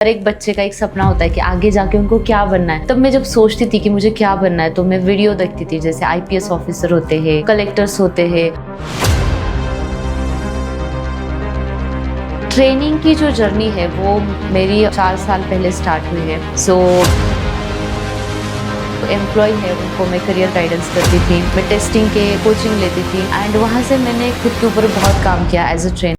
हर एक बच्चे का एक सपना होता है कि आगे जाके उनको क्या बनना है। तब मैं जब सोचती थी कि मुझे क्या बनना है तो मैं वीडियो देखती थी, जैसे आईपीएस ऑफिसर होते हैं, कलेक्टर्स होते हैं। ट्रेनिंग की जो जर्नी है वो मेरी 4 साल पहले स्टार्ट हुई है। एम्प्लॉय है उनको मैं करियर गाइडेंस करती थी, मैं टेस्टिंग के कोचिंग लेती थी एंड वहाँ से मैंने खुद के ऊपर बहुत काम किया एज अ ट्रेनर।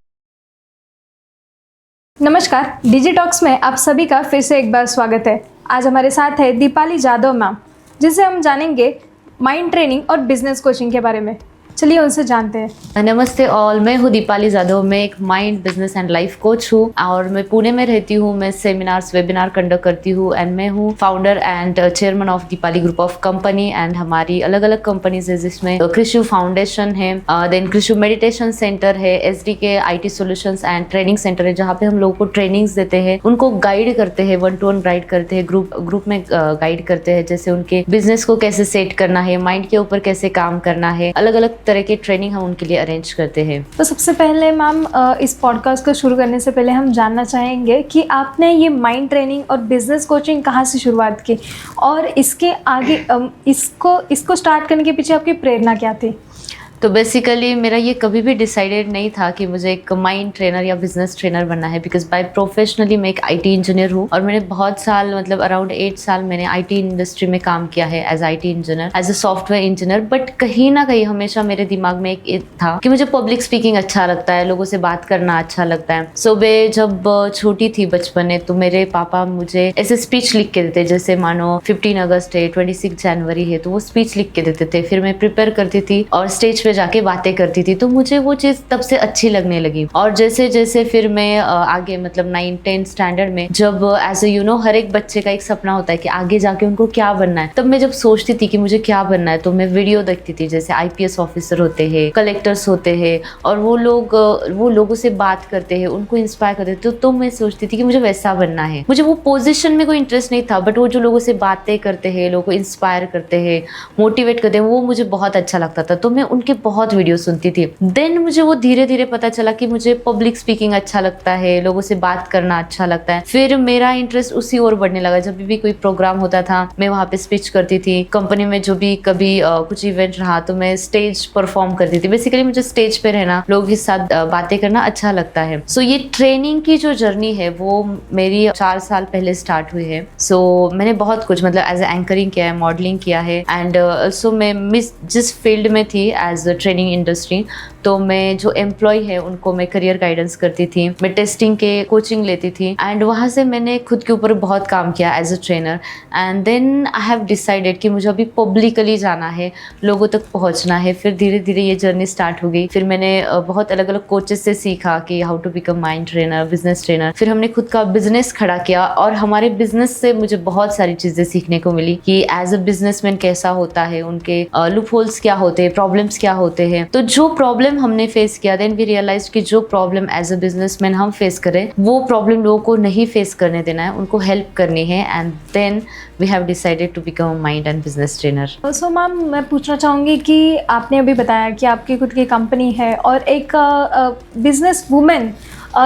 नमस्कार, डिजिटॉक्स में आप सभी का फिर से एक बार स्वागत है। आज हमारे साथ है दीपाली जाधव मैम, जिनसे हम जानेंगे माइंड ट्रेनिंग और बिजनेस कोचिंग के बारे में। चलिए उनसे जानते हैं। नमस्ते ऑल, मैं हूँ दीपाली जाधव। मैं एक mind business and life coach हूँ और मैं पुणे में रहती हूँ। मैं सेमिनार्स वेबिनार कंडक्ट करती हूँ एंड मैं हूँ founder and chairman of Deepali group of company and हमारी अलग अलग कंपनीज है जिसमें कृषु फाउंडेशन है, देन कृषु मेडिटेशन सेंटर है, SDK IT solutions and training centre है जहाँ पे हम लोगों को ट्रेनिंग्स देते हैं, उनको गाइड करते हैं, 1-to-1 गाइड करते हैं, ग्रुप में गाइड करते हैं, जैसे उनके बिजनेस को कैसे सेट करना है, माइंड के ऊपर कैसे काम करना है, अलग अलग तरह की ट्रेनिंग हम उनके लिए अरेंज करते हैं। तो सबसे पहले मैम, इस पॉडकास्ट को शुरू करने से पहले हम जानना चाहेंगे कि आपने ये माइंड ट्रेनिंग और बिजनेस कोचिंग कहाँ से शुरुआत की और इसके आगे इसको स्टार्ट करने के पीछे आपकी प्रेरणा क्या थी? तो बेसिकली मेरा ये कभी भी डिसाइडेड नहीं था कि मुझे एक माइंड ट्रेनर या बिजनेस ट्रेनर बनना है, बिकॉज बाय प्रोफेशनली मैं एक IT इंजीनियर हूँ और मैंने बहुत साल, मतलब अराउंड 8 साल मैंने IT इंडस्ट्री में काम किया है as IT engineer, as a software engineer. But कहीं ना कहीं हमेशा मेरे दिमाग में एक था कि मुझे पब्लिक स्पीकिंग अच्छा लगता है, लोगों से बात करना अच्छा लगता है। सो मैं जब छोटी थी बचपन में तो मेरे पापा मुझे ऐसे स्पीच लिख के देते, जैसे मानो 15 अगस्त है, 26 जनवरी है, तो वो स्पीच लिख के देते थे। फिर मैं प्रिपेयर करती थी और स्टेज पे जाके बातें करती थी, तो मुझे वो चीज तब से अच्छी लगने लगी। और जैसे जैसे फिर मैं आगे, मतलब 9-10 स्टैंडर्ड में, जब एज ए हर एक बच्चे का एक सपना होता है कि आगे जाके उनको क्या बनना है। तब मैं जब सोचती थी कि मुझे क्या बनना है तो मैं वीडियो देखती थी, जैसे आईपीएस ऑफिसर होते हैं, कलेक्टर्स होते हैं और वो लोगों से बात करते हैं, उनको इंस्पायर करते थे। तो मैं सोचती थी कि मुझे वैसा बनना है। मुझे वो पोजिशन में कोई इंटरेस्ट नहीं था, बट वो जो लोगों से बातें करते हैं, लोगों को इंस्पायर करते हैं, मोटिवेट करते हैं, वो मुझे बहुत अच्छा लगता था। तो मैं उनके बहुत वीडियो सुनती थी। देन मुझे वो धीरे धीरे पता चला कि मुझे पब्लिक स्पीकिंग अच्छा लगता है, लोगों से बात करना अच्छा लगता है। फिर मेरा इंटरेस्ट उसी ओर बढ़ने लगा। जब भी कोई प्रोग्राम होता था मैं वहाँ पे स्पीच करती थी। कंपनी में जो भी कभी कुछ इवेंट रहा तो मैं स्टेज परफॉर्म करती थी। बेसिकली मुझे स्टेज पे रहना, लोगों के साथ बातें करना अच्छा लगता है। सो ये ट्रेनिंग की जो जर्नी है वो मेरी 4 साल पहले स्टार्ट हुई है। सो मैंने बहुत कुछ, मतलब एज ए एंकरिंग किया है, मॉडलिंग किया है एंड ऑल्सो मैं जिस फील्ड में थी एज ट्रेनिंग इंडस्ट्री, तो मैं जो एम्प्लॉय है उनको मैं करियर गाइडेंस करती थी, मैं टेस्टिंग के कोचिंग लेती थी एंड वहाँ से मैंने खुद के ऊपर बहुत काम किया as a trainer. And then I have decided कि मुझे अभी पब्लिकली जाना है, लोगों तक पहुँचना है। फिर धीरे धीरे ये जर्नी स्टार्ट हो गई। फिर मैंने बहुत अलग अलग कोचेस से सीखा कि how to become mind trainer, business trainer. फिर हमने खुद का बिजनेस खड़ा किया और हमारे बिजनेस से मुझे बहुत सारी चीज़ें सीखने को मिली कि एज अ बिजनेसमैन कैसा होता है, उनके लूप होल्स क्या होते हैं, प्रॉब्लम्स क्या होते हैं। तो जो प्रॉब्लम हमने फेस किया, देन वी रियलाइज कि जो प्रॉब्लम एज अ बिजनेसमैन हम फेस करें वो प्रॉब्लम लोगों को नहीं फेस करने देना है, उनको हेल्प करनी है। And then we have decided to become a mind and business trainer. So ma'am, मैं पूछना चाहूँगी कि आपने अभी बताया कि आपकी खुद की कंपनी है और एक बिजनेस वूमेन,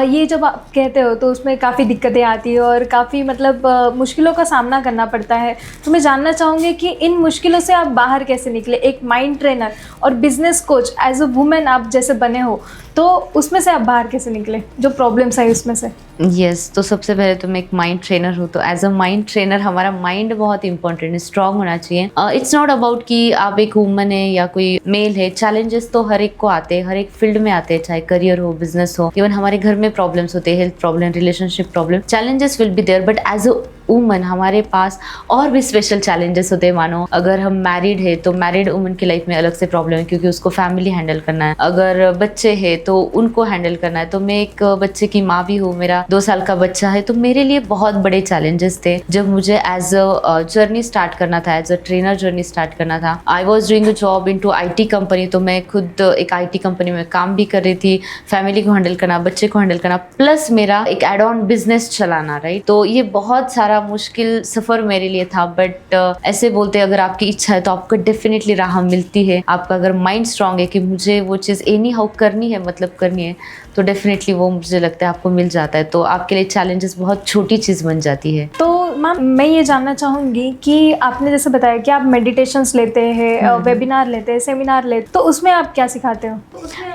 ये जब आप कहते हो तो उसमें काफ़ी दिक्कतें आती है और काफ़ी मतलब मुश्किलों का सामना करना पड़ता है। तो मैं जानना चाहूँगी कि इन मुश्किलों से आप बाहर कैसे निकले? एक माइंड ट्रेनर और business coach as a women आप जैसे बने हो, तो उसमें से आप बाहर कैसे निकले, जो प्रॉब्लम्स आई उसमें से? यस, तो सबसे पहले तो मैं एक माइंड ट्रेनर हूँ। तो एज अ माइंड ट्रेनर हमारा माइंड बहुत इंपॉर्टेंट है, स्ट्रांग होना चाहिए। इट्स नॉट अबाउट कि आप एक वुमन है या कोई मेल है। चैलेंजेस तो हर एक को आते हैं, हर एक फील्ड में आते हैं, चाहे करियर हो, बिजनेस हो, इवन हमारे घर में प्रॉब्लम्स होते हैं, health problem, relationship problem, challenges will be there. But as a woman हमारे पास और भी स्पेशल चैलेंजेस होते हैं। मानो अगर हम मैरिड है तो मैरिड वुमन की लाइफ में अलग से प्रॉब्लम है, क्योंकि उसको फैमिली हैंडल करना है। अगर बच्चे हैं तो उनको हैंडल करना है। तो मैं एक बच्चे की माँ भी हूँ, मेरा 2 साल का बच्चा है। तो मेरे लिए बहुत बड़े चैलेंजेस थे जब मुझे एज अ जर्नी स्टार्ट करना था, as a trainer journey start करना था। I was doing a job in to IT company. तो मैं खुद एक IT कंपनी में काम भी कर रही थी, फैमिली को हैंडल करना, बच्चे को हैंडल करना, प्लस मेरा एक एड ऑन बिजनेस चलाना, राइट। तो ये बहुत सारा सारा मुश्किल सफ़र मेरे लिए था, बट ऐसे बोलते अगर आपकी इच्छा है तो आपको डेफिनेटली राह मिलती है। आपका अगर माइंड स्ट्रांग है कि मुझे वो चीज़ एनी हाउ करनी है, मतलब करनी है, तो डेफिनेटली वो मुझे लगता है आपको मिल जाता है। तो आपके लिए चैलेंजेस बहुत छोटी चीज़ बन जाती है। तो मैम मैं ये जानना चाहूँगी कि आपने जैसे बताया कि आप मेडिटेशंस लेते हैं, वेबिनार लेते हैं, सेमिनार लेते हैं, तो उसमें आप क्या सिखाते हो?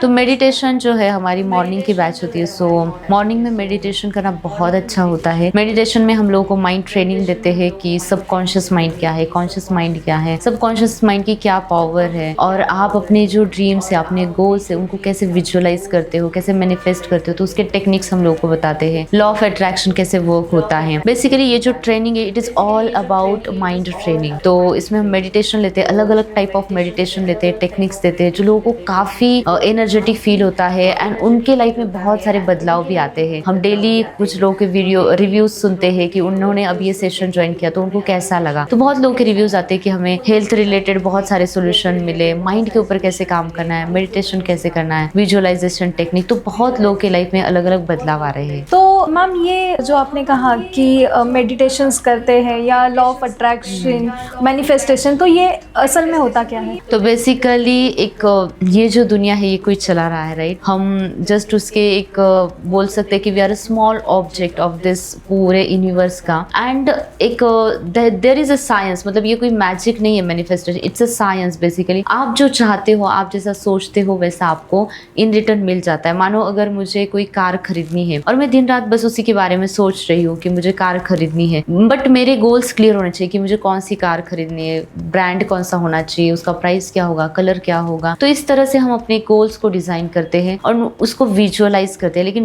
तो मेडिटेशन जो है हमारी मॉर्निंग की बैच होती है। सो मॉर्निंग में मेडिटेशन करना बहुत अच्छा होता है। मेडिटेशन में हम लोगों को माइंड ट्रेनिंग देते हैं कि सबकॉन्शियस माइंड क्या है, कॉन्शियस माइंड क्या है, सबकॉन्शियस माइंड की क्या पावर है, और आप अपने जो ड्रीम्स है, अपने गोल्स है, उनको कैसे विजुअलाइज करते हो, कैसे मैनिफेस्ट करते हो, तो उसके टेक्निक्स हम लोगों को बताते हैं। लॉ ऑफ अट्रैक्शन कैसे वर्क होता है। बेसिकली ये जो ट्रेनिंग है it is all about mind training. तो इसमें हम मेडिटेशन लेते हैं, अलग अलग टाइप ऑफ मेडिटेशन लेते हैं, टेक्निक्स देते हैं, जो लोगों को काफ़ी एनर्जेटिक फील होता है एंड उनके लाइफ में बहुत सारे बदलाव भी आते हैं। हम डेली कुछ लोगों के वीडियो रिव्यूज सुनते हैं कि उन्होंने अब ये सेशन ज्वाइन किया तो उनको कैसा लगा। तो बहुत लोगों के रिव्यूज आते हैं कि हमें हेल्थ रिलेटेड बहुत सारे सोल्यूशन मिले, माइंड के ऊपर कैसे काम करना है, मेडिटेशन कैसे करना है, विजुअलाइजेशन टेक्निक। तो बहुत लोगों के लाइफ में अलग अलग बदलाव आ रहे हैं। तो मैम ये जो आपने कहा कि मेडिटेशंस करते हैं या लॉ ऑफ अट्रैक्शन, मैनिफेस्टेशन, तो ये असल में होता क्या है? तो बेसिकली एक ये जो दुनिया है ये कोई चला रहा है, राइट। हम जस्ट उसके एक बोल सकते हैं कि we are a small object of this पूरे यूनिवर्स का। एंड एक देयर इज अ साइंस, मतलब ये कोई मैजिक नहीं है manifestation, it's a science. Basically आप जो चाहते हो, आप जैसा सोचते हो वैसा आपको इन रिटर्न मिल जाता है। मानो अगर मुझे कोई कार खरीदनी है और मैं दिन रात बस उसी के बारे में सोच रही हूँ कि मुझे कार खरीदनी है, बट मेरे गोल्स क्लियर होने चाहिए कि मुझे कौन सी कार खरीदनी है, ब्रांड कौन सा होना चाहिए, उसका प्राइस क्या होगा, कलर क्या होगा। तो इस तरह से हम अपने गोल्स को डिजाइन करते हैं और उसको विजुअलाइज करते हैं। लेकिन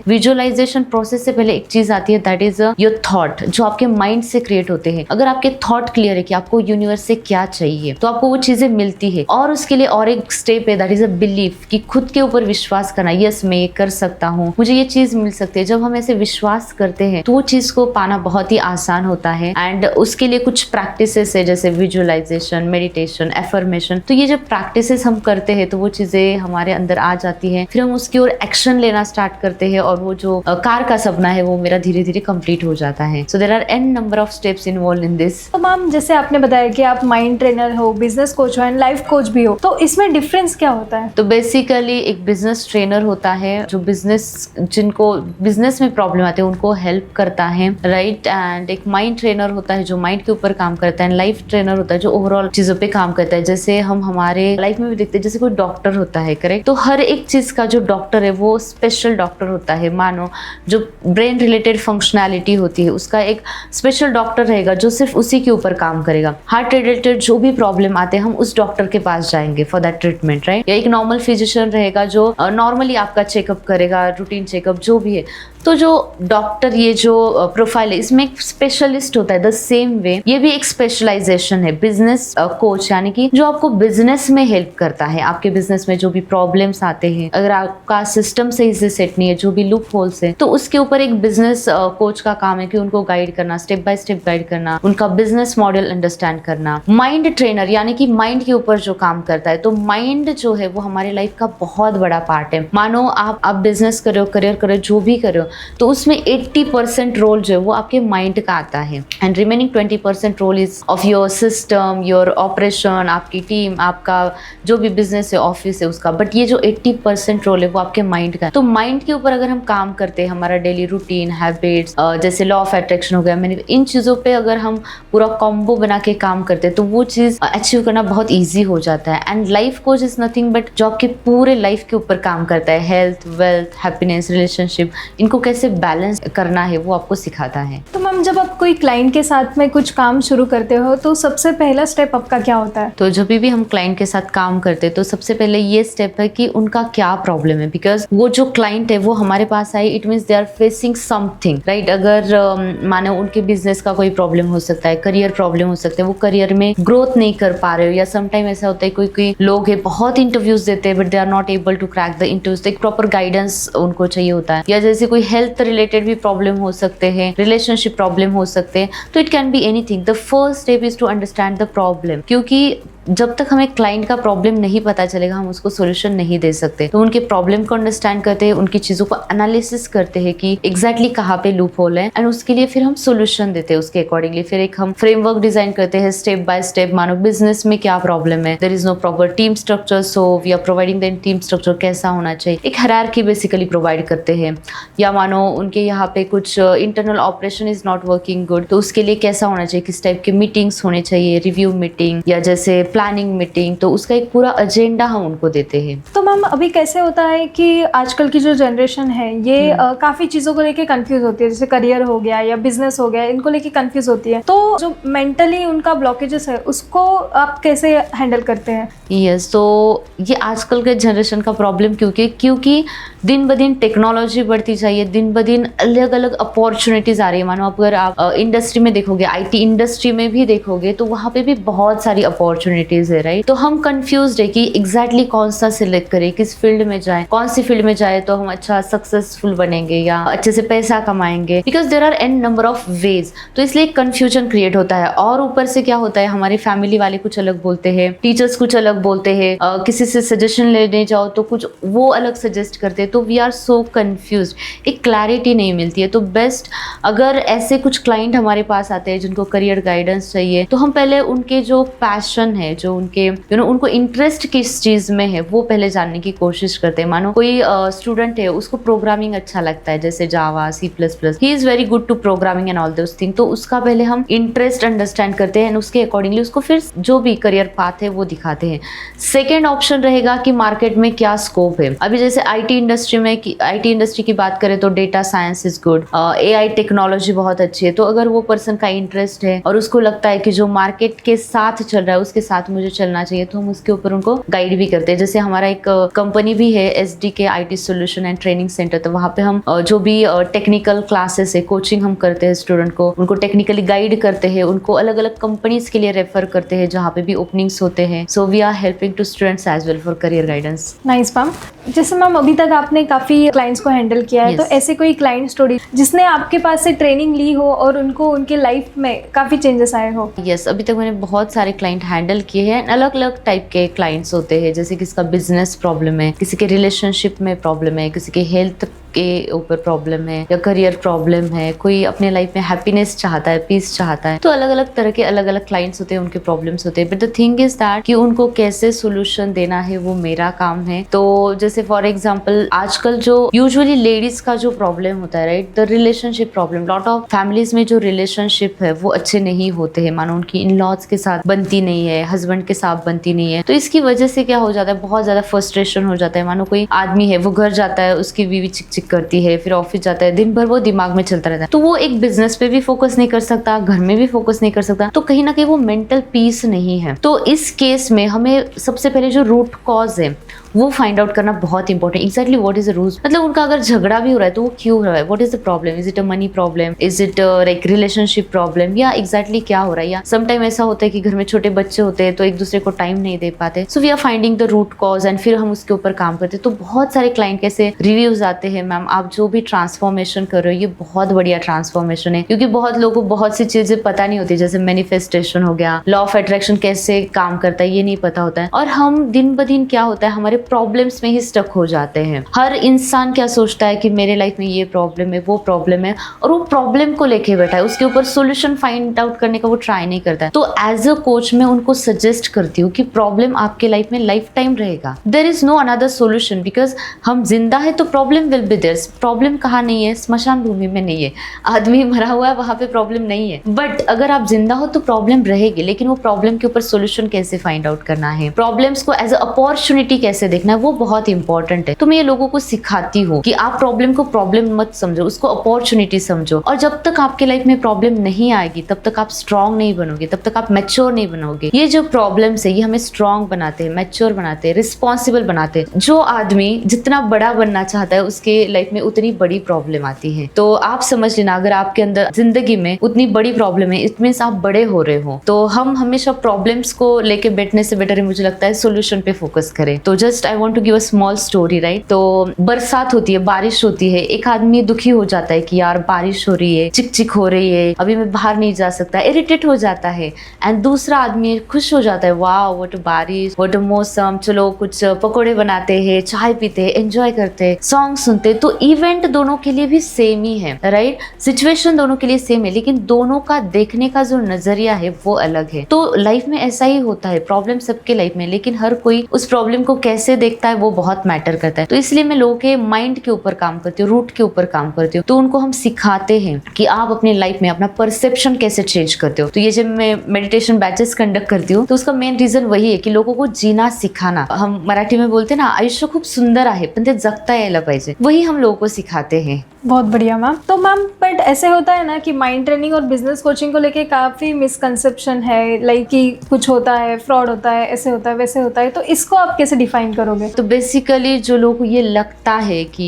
विजुअलाइजेशन प्रोसेस से पहले एक चीज आती है, दैट इज योर थॉट, जो आपके माइंड से क्रिएट होते हैं। अगर आपके थॉट क्लियर है कि आपको यूनिवर्स से क्या चाहिए, तो आपको वो चीजें मिलती है। और उसके लिए और एक स्टेप है, दैट इज अ बिलीफ, कि खुद के ऊपर विश्वास करना, यस मैं ये कर सकता हूँ, मुझे ये चीज मिल सकती है। जब हम ऐसे विश्वास करते हैं तो वो चीज को पाना बहुत ही आसान होता है। एंड उसके लिए कुछ प्रैक्टिसेस है, जैसे विजुअलाइजेशन, मेडिटेशन, एफर्मेशन। तो ये जब प्रैक्टिसेस हम करते हैं तो वो चीजें हमारे अंदर आ जाती हैं, फिर हम उसकी ओर एक्शन लेना स्टार्ट करते हैं और वो जो कार का सपना है वो मेरा धीरे धीरे कंप्लीट हो जाता है। So there are an number of steps involve in this. तो मैम जैसे आपने बताया कि आप माइंड ट्रेनर हो, बिजनेस कोच हो एंड लाइफ कोच भी हो, तो इसमें डिफरेंस क्या होता है? तो बेसिकली एक बिजनेस ट्रेनर होता है जो जिनको बिजनेस में प्रॉब्लम आते हैं उनको हेल्प करता है, राइट। एंड एक माइंड ट्रेनर होता है जो माइंड के ऊपर काम करता है। लाइफ ट्रेनर होता है जो ओवरऑल चीजों पे काम करता है। जैसे हम हमारे लाइफ में भी देखते हैं, जैसे कोई डॉक्टर होता है, करेक्ट। तो हर एक चीज का जो डॉक्टर है वो स्पेशल डॉक्टर होता है। मानो जो ब्रेन रिलेटेड फंक्शनैलिटी होती है उसका एक स्पेशल डॉक्टर रहेगा जो सिर्फ उसी के ऊपर काम करेगा। हार्ट रिलेटेड जो भी प्रॉब्लम आते हैं हम उस डॉक्टर के पास जाएंगे फॉर दैट ट्रीटमेंट, राइट। या एक नॉर्मल फिजिशियन रहेगा जो नॉर्मली आपका चेकअप करेगा, रूटीन चेकअप जो भी है। तो जो डॉक्टर, ये जो प्रोफाइल है, इसमें एक स्पेशलिस्ट होता है। द सेम वे ये भी एक स्पेशलाइजेशन है। बिजनेस कोच यानी कि जो आपको बिजनेस में हेल्प करता है, आपके बिजनेस में जो भी प्रॉब्लम्स आते हैं, अगर आपका सिस्टम सही से सेट नहीं है, जो भी लूप होल्स है, तो उसके ऊपर एक बिजनेस कोच का काम है कि उनको गाइड करना, स्टेप बाय स्टेप गाइड करना, उनका बिजनेस मॉडल अंडरस्टैंड करना। माइंड ट्रेनर यानी कि माइंड के ऊपर जो काम करता है। तो माइंड जो है वो हमारे लाइफ का बहुत बड़ा पार्ट है। मानो आप बिजनेस करो, करियर करो, जो भी करो, तो उसमें 80% रोल जो है वो आपके माइंड का आता है and remaining 20% role is of your system, your operation, आपकी टीम, आपका जो भी बिजनेस है, ऑफिस है उसका। बट ये जो 80% रोल है वो आपके माइंड का है। तो माइंड के ऊपर अगर हम काम करते हैं, हमारा डेली रूटीन, हैबिट्स, जैसे लॉ ऑफ अट्रैक्शन हो गया, मैंने इन चीज़ों पे अगर हम पूरा कॉम्बो बना के काम करते हैं तो वो चीज़ अचीव करना बहुत ईजी हो जाता है। And life coach is nothing but जो आपके पूरे लाइफ के ऊपर काम करता है। हेल्थ, वेल्थ, हैप्पीनेस, रिलेशनशिप, इनको कैसे बैलेंस करना है वो आपको सिखाता है। तो मैम जब आप कोई क्लाइंट के साथ में कुछ काम शुरू करते हो तो सबसे पहला स्टेप आपका क्या होता है? तो जब भी हम क्लाइंट के साथ काम करते हैं तो सबसे पहले ये स्टेप है कि उनका क्या प्रॉब्लम है। बिकॉज वो जो क्लाइंट है वो हमारे पास आए, it means they are facing something, right. अगर मानो उनके बिजनेस का कोई प्रॉब्लम हो सकता है, करियर प्रॉब्लम हो सकता है, वो करियर में ग्रोथ नहीं कर पा रहे हो, या समटाइम ऐसा होता है कोई लोग है बहुत इंटरव्यूज देते हैं but they are not able to crack the interviews. एक प्रॉपर गाइडेंस उनको चाहिए होता है। या जैसे कोई हेल्थ रिलेटेड भी प्रॉब्लम हो सकते हैं, रिलेशनशिप प्रॉब्लम हो सकते हैं। तो it can be anything. The first step is to understand the problem, क्योंकि जब तक हमें क्लाइंट का प्रॉब्लम नहीं पता चलेगा हम उसको सोल्यूशन नहीं दे सकते। तो उनके प्रॉब्लम को अंडरस्टैंड करते हैं, उनकी चीज़ों को एनालिसिस करते हैं कि एग्जैक्टली कहाँ पे लूप होल है, एंड उसके लिए फिर हम सोल्यूशन देते हैं उसके अकॉर्डिंगली। फिर एक हम फ्रेमवर्क डिजाइन करते हैं स्टेप बाय स्टेप। मानो बिजनेस में क्या प्रॉब्लम है, there is no proper team structure, so we are providing the team structure कैसा होना चाहिए, एक हायरार्की बेसिकली प्रोवाइड करते हैं। या मानो उनके यहाँ पे कुछ internal operation is not working good, तो उसके लिए कैसा होना चाहिए, किस टाइप के मीटिंग्स होने चाहिए, रिव्यू मीटिंग या जैसे प्लानिंग मीटिंग, तो उसका एक पूरा एजेंडा हम उनको देते हैं। तो मैम अभी कैसे होता है कि आजकल की जो जनरेशन है ये काफ़ी चीज़ों को लेके कंफ्यूज होती है, जैसे करियर हो गया या बिजनेस हो गया, इनको लेके कंफ्यूज होती है। तो जो मेंटली उनका ब्लॉकेजेस है उसको आप कैसे हैंडल करते हैं? यस, तो ये आजकल के जनरेशन का प्रॉब्लम क्योंकि दिन ब दिन टेक्नोलॉजी बढ़ती चाहिए, दिन ब दिन अलग अलग अपॉर्चुनिटीज़ आ रही है। मानो अगर आप इंडस्ट्री में देखोगे, आईटी इंडस्ट्री में भी देखोगे, तो वहाँ पे भी बहुत सारी अपॉर्चुनिटीज़ है, राइट। तो हम कंफ्यूज्ड है कि एग्जैक्टली कौन सा सिलेक्ट करें, किस फील्ड में जाए, कौन सी फील्ड में जाए तो हम अच्छा सक्सेसफुल बनेंगे या अच्छे से पैसा कमाएंगे, because there are an number of ways. तो इसलिए कंफ्यूजन क्रिएट होता है। और ऊपर से क्या होता है, हमारे फैमिली वाले कुछ अलग बोलते हैं, टीचर्स कुछ अलग बोलते हैं, किसी से सजेशन लेने जाओ तो कुछ वो अलग सजेस्ट करते हैं, तो वी आर सो कंफ्यूज, एक क्लैरिटी नहीं मिलती है। तो बेस्ट, अगर ऐसे कुछ क्लाइंट हमारे पास आते हैं जिनको करियर गाइडेंस चाहिए, तो हम पहले उनके जो पैशन है, जो उनके उनको इंटरेस्ट किस चीज़ में है, वो पहले जानने की कोशिश करते हैं। मानो कोई स्टूडेंट है, उसको प्रोग्रामिंग अच्छा लगता है, जैसे जावा, C++, ही is very good to programming and all those thing, तो उसका पहले हम इंटरेस्ट अंडरस्टैंड करते हैं, उसके अकॉर्डिंगली उसको फिर जो भी करियर पाथ है वो दिखाते हैं। सेकेंड ऑप्शन रहेगा कि मार्केट में क्या स्कोप है। अभी जैसे आईटी इंडस्ट्री की बात करें तो data science is good, AI technology बहुत अच्छी है। तो अगर वो पर्सन का इंटरेस्ट है और उसको लगता है कि जो मार्केट के साथ चल रहा है उसके साथ मुझे चलना चाहिए, तो हम उसके ऊपर उनको गाइड भी करते हैं। जैसे हमारा एक कंपनी भी है SDK IT solution and training centre, तो वहाँ पे हम जो भी टेक्निकल क्लासेस है, कोचिंग हम करते हैं स्टूडेंट को, उनको टेक्निकली गाइड करते हैं, उनको अलग अलग कंपनीज के लिए रेफर करते हैं जहाँ पे भी ओपनिंग्स होते हैं। So we are helping to students as well for career guidance. Nice ma'am. जैसे मैम अभी तक आपने काफ़ी क्लाइंट्स को हैंडल किया है, Yes. तो ऐसे कोई क्लाइंट स्टोरी जिसने आपके पास से ट्रेनिंग ली हो और उनको उनके लाइफ में काफ़ी चेंजेस आए हो? यस, अभी तक मैंने बहुत सारे क्लाइंट हैंडल किए हैं। अलग अलग टाइप के क्लाइंट्स होते हैं, जैसे किसी का बिजनेस प्रॉब्लम है, किसी के रिलेशनशिप में प्रॉब्लम है, किसी के हेल्थ के ऊपर प्रॉब्लम है या करियर प्रॉब्लम है, कोई अपने लाइफ में हैप्पीनेस चाहता है, पीस चाहता है। तो अलग अलग तरह के अलग अलग क्लाइंट्स होते हैं, उनके प्रॉब्लम्स होते हैं। But the thing is that कि उनको कैसे सोल्यूशन देना है वो मेरा काम है। तो जैसे फॉर एग्जाम्पल आजकल जो यूजुअली लेडीज का जो प्रॉब्लम होता है, right, the relationship problem. Lot of families में जो रिलेशनशिप है वो अच्छे नहीं होते हैं। मानो उनकी इन लॉज के साथ बनती नहीं है, हस्बैंड के साथ बनती नहीं है, तो इसकी वजह से क्या हो जाता है, बहुत ज्यादा फ्रस्ट्रेशन हो जाता है। मानो कोई आदमी है, वो घर जाता है, उसकी बीवी चिक चिक करती है, फिर ऑफिस जाता है, दिन भर वो दिमाग में चलता रहता है, तो वो एक बिजनेस पे भी फोकस नहीं कर सकता, घर में भी फोकस नहीं कर सकता, तो कहीं ना कहीं वो मेंटल पीस नहीं है। तो इस केस में हमें सबसे पहले जो रूट कॉज है वो फाइंड आउट करना बहुत important. Exactly what is the root, मतलब उनका अगर झगड़ा भी हो रहा है तो वो क्यों हो रहा है, what is the problem, is it a money problem, is it like relationship problem, या एग्जैक्टली क्या हो रहा है। या समटाइम ऐसा होता है कि घर में छोटे बच्चे होते हैं तो एक दूसरे को टाइम नहीं दे पाते। So we are finding the root cause and फिर हम उसके ऊपर काम करते हैं। तो बहुत सारे क्लाइंट कैसे रिव्यूज आते हैं, मैम आप जो भी ट्रांसफॉर्मेशन कर रहे हो ये बहुत बढ़िया ट्रांसफॉर्मेशन है, क्योंकि बहुत लोगों को बहुत सी चीजें पता नहीं होती, जैसे मैनिफेस्टेशन हो गया, लॉ ऑफ अट्रैक्शन कैसे काम करता है ये नहीं पता होता है। और हम दिन ब दिन क्या होता है, हमारे प्रॉब्लम्स में ही स्टक हो जाते हैं। हर इंसान क्या सोचता है कि मेरे लाइफ में ये प्रॉब्लम है, वो प्रॉब्लम है, और वो प्रॉब्लम को लेके बैठा है, उसके ऊपर सोल्यूशन फाइंड आउट करने का वो ट्राई नहीं करता है। तो एज अ कोच मैं उनको सजेस्ट करती हूँ कि प्रॉब्लम आपके लाइफ में लाइफ टाइम रहेगा, there is no another solution, because हम जिंदा है तो problem will be there. Problem कहाँ नहीं है, स्मशान भूमि में नहीं है, आदमी मरा हुआ है वहां पे प्रॉब्लम नहीं है। बट अगर आप जिंदा हो तो प्रॉब्लम रहेगी, लेकिन वो प्रॉब्लम के ऊपर सोल्यूशन कैसे फाइंड आउट करना है, प्रॉब्लम्स को एज अ अपॉर्चुनिटी कैसे देखना है, वो बहुत इंपॉर्टेंट है। तो मैं ये लोगों को सिखाती हूँ कि आप प्रॉब्लम को प्रॉब्लम मत समझो, उसको अपॉर्चुनिटी समझो। और जब तक आपके लाइफ में प्रॉब्लम नहीं आएगी तब तक आप स्ट्रांग नहीं बनोगे, तब तक आप मैच्योर नहीं बनोगे। ये जो प्रॉब्लम्स है ये हमें स्ट्रांग बनाते हैं, मैच्योर बनाते हैं, रिस्पॉन्सिबल बनाते हैं। जो आदमी जितना बड़ा बनना चाहता है उसके लाइफ में उतनी बड़ी प्रॉब्लम आती है। तो आप समझ लेना, अगर आपके अंदर जिंदगी में उतनी बड़ी प्रॉब्लम है, इट मींस आप बड़े हो रहे हो। तो हम हमेशा प्रॉब्लम्स को लेके बैठने से बेटर है, मुझे लगता है, सोल्यूशन पे फोकस करें। तो just just I want to give a small story, right. तो बरसात होती है, बारिश होती है, एक आदमी दुखी हो जाता है कि यार बारिश हो रही है, चिक चिक हो रही है, अभी मैं बाहर नहीं जा सकता, इरिटेट हो जाता है। एंड दूसरा आदमी खुश हो जाता है, वाह व्हाट बारिश, व्हाट मौसम, चलो कुछ पकोड़े बनाते हैं, चाय पीते हैं, एंजॉय करते हैं, सॉन्ग सुनते हैं। तो इवेंट दोनों के लिए भी सेम ही है, राइट। सिचुएशन दोनों के लिए सेम है, लेकिन दोनों का देखने का जो नजरिया है वो अलग है। तो लाइफ में ऐसा ही होता है, प्रॉब्लम सबके लाइफ में, लेकिन हर कोई उस प्रॉब्लम को कैसे देखता है वो बहुत मैटर करता है। तो इसलिए मैं लोगों के माइंड के ऊपर काम करती हूँ, रूट के ऊपर काम करती हूँ। तो उनको हम सिखाते हैं कि आप अपनी लाइफ में अपना परसेप्शन कैसे चेंज करते हो। तो ये जब मैं मेडिटेशन बैचेस कंडक्ट करती हूँ तो उसका मेन रीजन वही है कि लोगों को जीना सिखाना। हम मराठी में बोलते हैं ना, आयुष्य खूप सुंदर आहे पण ते जगता यायला पाहिजे, वही हम लोगों को सिखाते हैं। बहुत बढ़िया मैम। तो मैम बट ऐसे होता है ना कि माइंड ट्रेनिंग और बिजनेस कोचिंग को लेके काफ़ी मिसकंसेप्शन है, लाइक कि कुछ होता है, फ्रॉड होता है, ऐसे होता है, वैसे होता है, तो इसको आप कैसे डिफाइन करोगे? तो बेसिकली जो लोगों को ये लगता है कि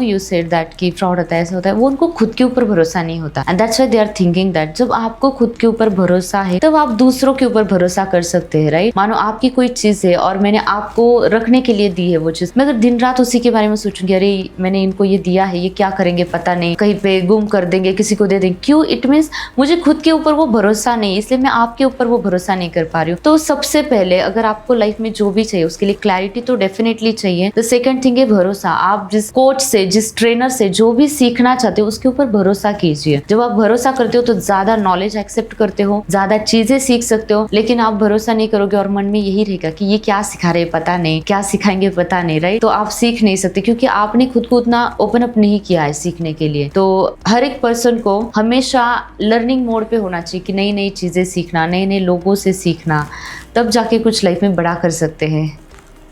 यू सेड दैट कि फ्रॉड होता है, ऐसा होता है, वो उनको खुद के ऊपर भरोसा नहीं होता। And that's why they are thinking that. जब आपको खुद के ऊपर भरोसा है तब आप दूसरों के ऊपर भरोसा कर सकते हैं, राइट। मानो आपकी कोई चीज है और मैंने आपको रखने के लिए दी है वो चीज, मैं अगर दिन रात उसी के बारे में सोचूंगी, अरे मैंने इनको ये दिया है, ये क्या करेंगे पता नहीं, कहीं पे गुम कर देंगे, किसी को दे देंगे, क्यों? इट मीन्स मुझे खुद के ऊपर वो भरोसा नहीं, इसलिए मैं आपके ऊपर वो भरोसा नहीं कर पा रही हूँ। तो सबसे पहले अगर आपको लाइफ में जो भी चाहिए उसके लिए क्लैरिटी तो डेफिनेटली चाहिए। द सेकंड थिंग है भरोसा। आप जिस कोच से, जिस ट्रेनर से जो भी सीखना चाहते हो उसके ऊपर भरोसा कीजिए। जब आप भरोसा करते हो तो ज्यादा नॉलेज एक्सेप्ट करते हो, ज्यादा चीजें सीख सकते हो। लेकिन आप भरोसा नहीं करोगे और मन में यही रहेगा कि ये क्या सिखा रहे पता नहीं, क्या सिखाएंगे पता नहीं, राइट। तो आप सीख नहीं सकते क्योंकि आपने खुद को उतना ओपन अप नहीं किया है सीखने के लिए। तो हर एक पर्सन को हमेशा लर्निंग मोड पे होना चाहिए कि नई नई चीजें सीखना, नए नए लोगों से सीखना, तब जाके कुछ लाइफ में बड़ा कर सकते हैं।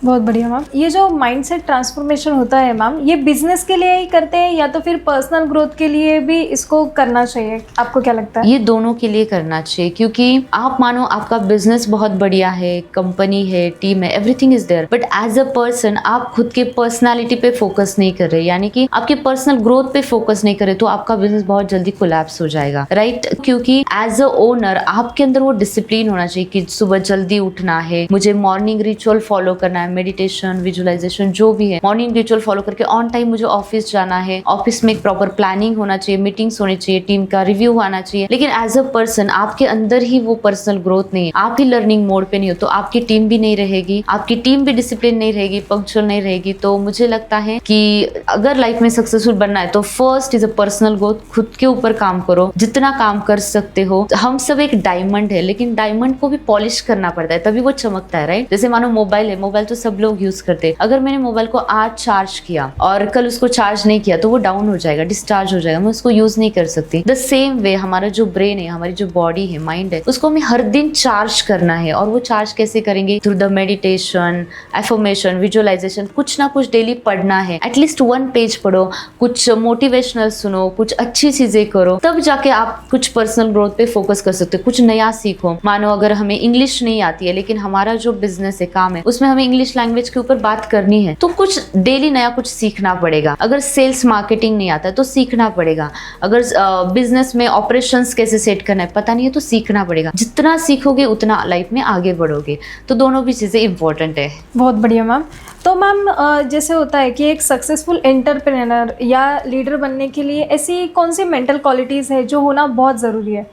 बहुत बढ़िया मैम। ये जो माइंडसेट ट्रांसफॉर्मेशन होता है मैम, ये बिजनेस के लिए ही करते हैं या तो फिर पर्सनल ग्रोथ के लिए भी इसको करना चाहिए? आपको क्या लगता है? ये दोनों के लिए करना चाहिए, क्योंकि आप मानो आपका बिजनेस बहुत बढ़िया है, कंपनी है, टीम है, everything is there, but as a person आप खुद के पर्सनालिटी पे फोकस नहीं कर रहे, यानी कि आपके पर्सनल ग्रोथ पे फोकस नहीं कर रहे, तो आपका बिजनेस बहुत जल्दी कोलैप्स हो जाएगा, राइट। क्योंकि एज अ ओनर आपके अंदर वो डिसिप्लिन होना चाहिए कि सुबह जल्दी उठना है, मुझे मॉर्निंग रिचुअल फॉलो करना है, मेडिटेशन, विजुअलाइजेशन जो भी है, मॉर्निंग रिचुअल फॉलो करके ऑन टाइम मुझे ऑफिस जाना है, ऑफिस में एक प्रॉपर प्लानिंग होना चाहिए, मीटिंग्स होनी चाहिए, टीम का रिव्यू आना चाहिए। लेकिन एज अ पर्सन आपके अंदर ही वो पर्सनल ग्रोथ नहीं है, आप ही लर्निंग मोड पे नहीं हो, तो आपकी टीम भी नहीं रहेगी, आपकी टीम भी डिसिप्लिन नहीं रहेगी, पंक्चुअल नहीं रहेगी। तो मुझे लगता है कि अगर लाइफ में सक्सेसफुल बनना है तो first is a personal growth. खुद के ऊपर काम करो, जितना काम कर सकते हो। हम सब एक डायमंड है, लेकिन डायमंड को भी पॉलिश करना पड़ता है, तभी वो चमकता है, राइट। जैसे मानो मोबाइल है, मोबाइल तो सब लोग यूज करते हैं। अगर मैंने मोबाइल को आज चार्ज किया और कल उसको चार्ज नहीं किया तो वो डाउन हो जाएगा, डिस्चार्ज हो जाएगा, मैं उसको यूज नहीं कर सकती। द सेम वे हमारा जो ब्रेन है, हमारी जो बॉडी है, माइंड है, उसको हमें हर दिन चार्ज करना है। और वो चार्ज कैसे करेंगे? Through the meditation, affirmation, visualisation, कुछ ना कुछ डेली पढ़ना है, एटलीस्ट 1 पेज पढ़ो, कुछ मोटिवेशनल सुनो, कुछ अच्छी चीजें करो, तब जाके आप कुछ पर्सनल ग्रोथ पे फोकस कर सकते हो, कुछ नया सीखो। मानो अगर हमें इंग्लिश नहीं आती है लेकिन हमारा जो बिजनेस है, काम है, उसमें हमें इंग्लिश लैंग्वेज के ऊपर बात करनी है, तो कुछ डेली नया कुछ सीखना पड़ेगा। अगर सेल्स मार्केटिंग नहीं आता है तो सीखना पड़ेगा। अगर बिजनेस में ऑपरेशंस कैसे सेट करना है पता नहीं है तो सीखना पड़ेगा। जितना सीखोगे उतना लाइफ में आगे बढ़ोगे। तो दोनों भी चीजें इंपॉर्टेंट है। बहुत बढ़िया मैम। तो मैम जैसे होता है कि एक सक्सेसफुल एंटरप्रेन्योर या लीडर बनने के लिए ऐसी कौन सी मेंटल क्वालिटीज़ है जो होना बहुत ज़रूरी है?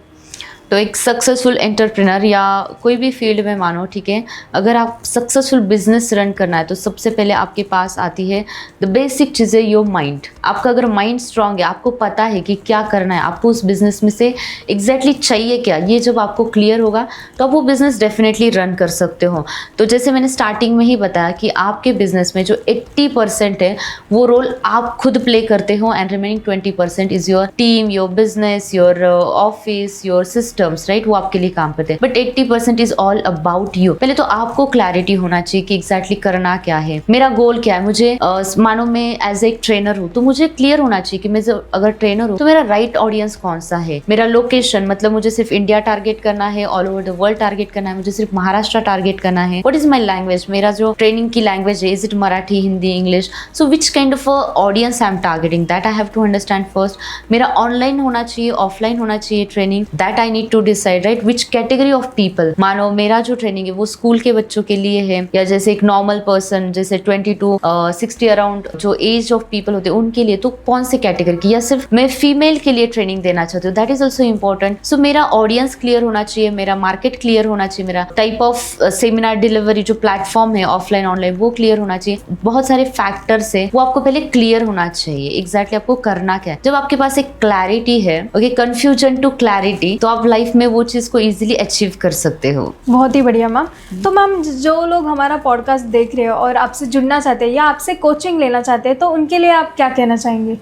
तो एक सक्सेसफुल एंटरप्रेन्योर या कोई भी फील्ड में मानो, ठीक है, अगर आप सक्सेसफुल बिजनेस रन करना है तो सबसे पहले आपके पास आती है द बेसिक चीज़ें, योर माइंड। आपका अगर माइंड स्ट्रांग है, आपको पता है कि क्या करना है, आपको उस बिजनेस में से एग्जैक्टली चाहिए क्या, ये जब आपको क्लियर होगा तो आप वो बिजनेस डेफिनेटली रन कर सकते हो। तो जैसे मैंने स्टार्टिंग में ही बताया कि आपके बिजनेस में जो 80% है वो रोल आप खुद प्ले करते हो, and remaining 20% is your team, your business, your office, your system, right, वो आपके लिए काम करते हैं। But 80% is all about you. पहले तो आपको क्लैरिटी होना चाहिए कि एग्जैक्टली करना क्या है, मेरा गोल क्या है। मुझे मानो मैं एज ए ट्रेनर हूँ तो मुझे क्लियर होना चाहिए कि मैं अगर ट्रेनर हूँ तो मेरा राइट ऑडियंस कौन सा है। मेरा लोकेशन, मतलब मुझे सिर्फ इंडिया टारगेट करना है, all over the world target करना है, मुझे सिर्फ महाराष्ट्र टारगेट करना है। व्हाट इज माई लैंग्वेज, मेरा जो ट्रेनिंग की लैंग्वेज है, is it Marathi, Hindi, English. So which kind of audience I am targeting, that I have to understand first. मेरा ऑनलाइन होना चाहिए, ऑफलाइन होना चाहिए training, that I need need to decide right which category of people. मानो मेरा जो training है वो स्कूल के बच्चों के लिए है, या जैसे एक नॉर्मल पर्सन जैसे 20 to 60 अराउंड जो एज ऑफ पीपल होते हैं उनके लिए, तो कौन से कैटेगरी की, या सिर्फ मैं फीमेल के लिए ट्रेनिंग देना चाहती हूँ, दैट इज ऑल्सो इम्पोर्टेंट। सो मेरा ऑडियंस क्लियर होना चाहिए, मेरा मार्केट क्लियर होना चाहिए, मेरा टाइप ऑफ सेमिनार डिलीवरी जो प्लेटफॉर्म है ऑफलाइन ऑनलाइन वो क्लियर होना चाहिए। बहुत सारे फैक्टर्स है वो आपको पहले क्लियर होना चाहिए, एग्जैक्टली आपको करना क्या है। जब आपके पास एक क्लैरिटी है, ओके, कंफ्यूजन टू क्लैरिटी, तो आप लाइफ में वो चीज को इजीली अचीव कर सकते हो। बहुत ही बढ़िया मैम। तो मैम जो लोग हमारा पॉडकास्ट देख रहे हो और आपसे जुड़ना चाहते हैं या आपसे कोचिंग लेना चाहते हैं, तो उनके लिए आप क्या कहना चाहेंगे?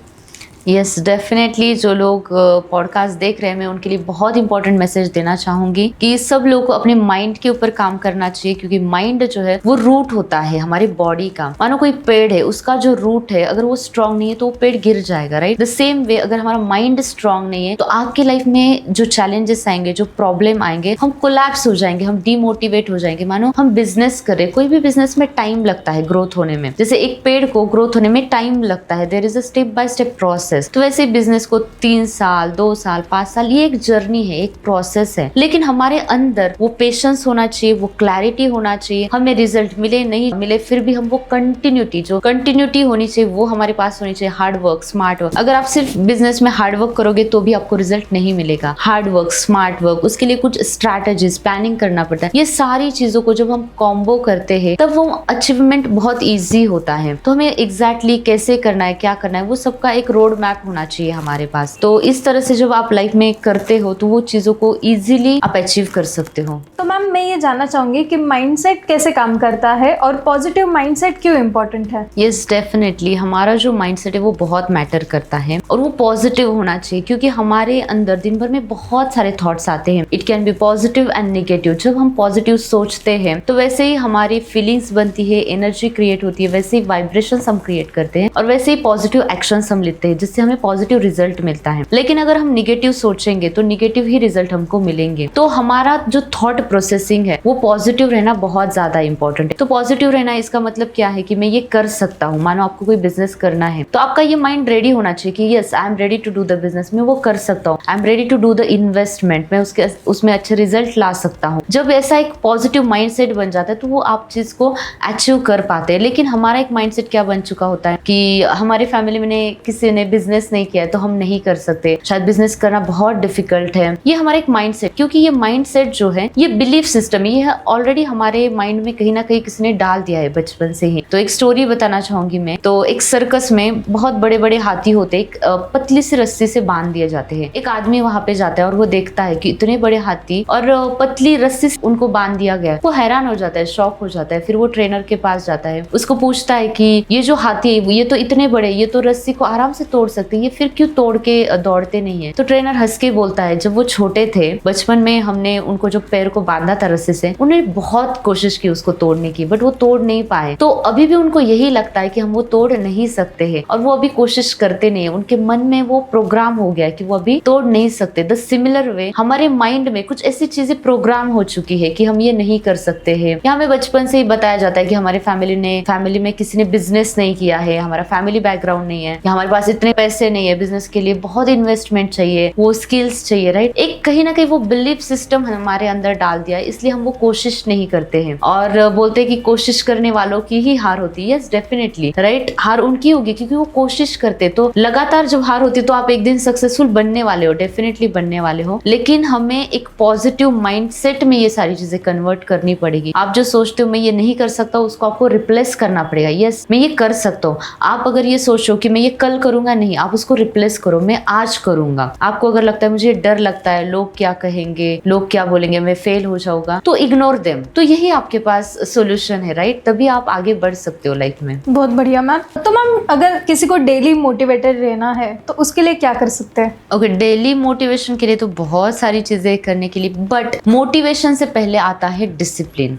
यस डेफिनेटली, जो लोग पॉडकास्ट देख रहे हैं मैं उनके लिए बहुत इंपॉर्टेंट मैसेज देना चाहूंगी कि सब लोग को अपने माइंड के ऊपर काम करना चाहिए, क्योंकि माइंड जो है वो रूट होता है हमारी बॉडी का। मानो कोई पेड़ है, उसका जो रूट है अगर वो स्ट्रांग नहीं है तो वो पेड़ गिर जाएगा, राइट। द सेम वे अगर हमारा माइंड स्ट्रांग नहीं है तो आपके लाइफ में जो चैलेंजेस आएंगे, जो प्रॉब्लम आएंगे, हम कोलैप्स हो जाएंगे, हम डीमोटिवेट हो जाएंगे। मानो हम बिजनेस कर रहे, कोई भी बिजनेस में टाइम लगता है ग्रोथ होने में, जैसे एक पेड़ को ग्रोथ होने में टाइम लगता है, there is a step by step process. तो वैसे बिजनेस को 3 साल 2 साल 5 साल ये एक जर्नी है, एक प्रोसेस है, लेकिन हमारे अंदर वो पेशेंस होना चाहिए, वो क्लैरिटी होना चाहिए। हमें रिजल्ट मिले नहीं मिले फिर भी हम वो कंटिन्यूटी होनी चाहिए, वो हमारे पास होनी चाहिए। Hard work, smart work. अगर आप सिर्फ बिजनेस में हार्ड वर्क करोगे तो भी आपको रिजल्ट नहीं मिलेगा। हार्ड वर्क, स्मार्ट वर्क, उसके लिए कुछ स्ट्रैटेजीज, प्लानिंग करना पड़ता है। ये सारी चीजों को जब हम कॉम्बो करते हैं तब वो अचीवमेंट बहुत ईजी होता है। तो हमें एग्जैक्टली कैसे करना है, क्या करना है, वो सबका एक रोड मैप होना चाहिए हमारे पास। तो इस तरह से जब आप लाइफ में करते हो तो वो चीजों को इजीली आप अचीव कर सकते हो। तो मैम मैं ये जानना चाहूंगी कि माइंडसेट कैसे काम करता है और पॉजिटिव माइंडसेट क्यों इम्पोर्टेंट है? यस डेफिनेटली, हमारा जो माइंडसेट है वो बहुत मैटर करता है और वो पॉजिटिव होना चाहिए, क्योंकि हमारे अंदर दिन भर में बहुत सारे थॉट्स आते हैं। It can B positive and negative. जब हम पॉजिटिव सोचते हैं तो वैसे ही हमारी फीलिंग्स बनती है, एनर्जी क्रिएट होती है, वैसे ही वाइब्रेशंस हम क्रिएट करते हैं और वैसे ही पॉजिटिव एक्शंस हम लेते हैं, जिससे हमें पॉजिटिव रिजल्ट मिलता है। लेकिन अगर हम निगेटिव सोचेंगे तो निगेटिव ही रिजल्ट हमको मिलेंगे। तो हमारा जो थॉट प्रोसेसिंग है वो पॉजिटिव रहना बहुत ज्यादा इंपॉर्टेंट है। तो पॉजिटिव रहना इसका मतलब क्या है कि मैं ये कर सकता हूँ। मानो आपको कोई बिजनेस करना है तो आपका ये माइंड रेडी होना चाहिए कि yes I am ready to do the business, मैं वो कर सकता हूँ। I am ready to do the investment, मैं उसमें अच्छे रिजल्ट ला सकता हूँ। जब ऐसा एक पॉजिटिव माइंडसेट बन जाता है तो वो आप चीज को अचीव कर पाते हैं। लेकिन हमारा एक माइंडसेट क्या बन चुका होता है कि हमारे फैमिली में किसी ने बिजनेस नहीं किया है तो हम नहीं कर सकते, शायद बिजनेस करना बहुत डिफिकल्ट है। ये हमारा एक माइंडसेट, क्योंकि ये माइंडसेट जो है ये बिलीफ सिस्टम, ये ऑलरेडी हमारे माइंड में कहीं ना कहीं किसी ने डाल दिया है बचपन से ही। तो एक स्टोरी बताना चाहूंगी मैं। तो एक सर्कस में बहुत बड़े बड़े हाथी होते, एक पतली सी रस्सी से बांध दिए जाते हैं। एक आदमी वहां पे जाता है और वो देखता है कि इतने बड़े हाथी और पतली रस्सी से उनको बांध दिया गया है। वो हैरान हो जाता है, शॉक हो जाता है। फिर वो ट्रेनर के पास जाता है, उसको पूछता है कि ये जो हाथी है ये तो इतने बड़े, ये तो रस्सी को आराम से तोड़ सकते हैं, ये फिर क्यों तोड़ के दौड़ते नहीं है? तो ट्रेनर हंस के बोलता है, जब वो छोटे थे बचपन में हमने उनको जो पैर को बांधा था रस्सी से, उन्होंने बहुत कोशिश की उसको तोड़ने की, बट वो तोड़ नहीं पाए। तो अभी भी उनको यही लगता है कि हम वो तोड़ नहीं सकते हैं और वो अभी कोशिश करते नहीं है। उनके मन में वो प्रोग्राम हो गया कि वो अभी तोड़ नहीं सकते। द सिमिलर वे हमारे माइंड में कुछ ऐसी चीजें प्रोग्राम हो चुकी है कि हम ये नहीं कर सकते हैं। यहाँ हमें बचपन से ही बताया जाता है कि हमारे फैमिली में किसी ने बिजनेस नहीं किया है, हमारा फैमिली बैकग्राउंड नहीं है, हमारे पास इतने पैसे नहीं है, बिजनेस के लिए बहुत इन्वेस्टमेंट चाहिए, वो स्किल्स चाहिए, राइट। एक कहीं ना कहीं वो बिलीफ सिस्टम हमारे अंदर डाल दिया है, इसलिए हम वो कोशिश नहीं करते हैं और बोलते हैं कि कोशिश करने वालों की ही हार होती है। Yes definitely, right. हार उनकी होगी क्योंकि वो कोशिश करते। तो लगातार जब हार होती है तो आप एक दिन सक्सेसफुल बनने वाले हो, डेफिनेटली बनने वाले हो। लेकिन हमें एक पॉजिटिव माइंडसेट में ये सारी चीजें कन्वर्ट करनी पड़ेगी। आप जो सोचते हो मैं ये नहीं कर सकता, उसको आपको रिप्लेस करना पड़ेगा। यस मैं ये कर सकता हूँ। आप अगर ये सोचो कि मैं ये कल करूंगा, नहीं, आप उसको रिप्लेस करो, मैं आज करूंगा। आपको अगर लगता है मुझे डर लगता है, लोग क्या कहेंगे, लोग क्या बोलेंगे, मैं फेल हो जाऊंगा, तो इग्नोर देम। तो यही आपके पास सोल्यूशन है, राइट। तभी आप आगे बढ़ सकते हो लाइफ में। बहुत बढ़िया मैम। तो मैम अगर किसी को डेली मोटिवेटेड रहना है तो उसके लिए क्या कर सकते हैं? ओके, डेली मोटिवेशन के लिए तो बहुत सारी चीजें करने के लिए, बट मोटिवेशन से पहले आता है डिसिप्लिन।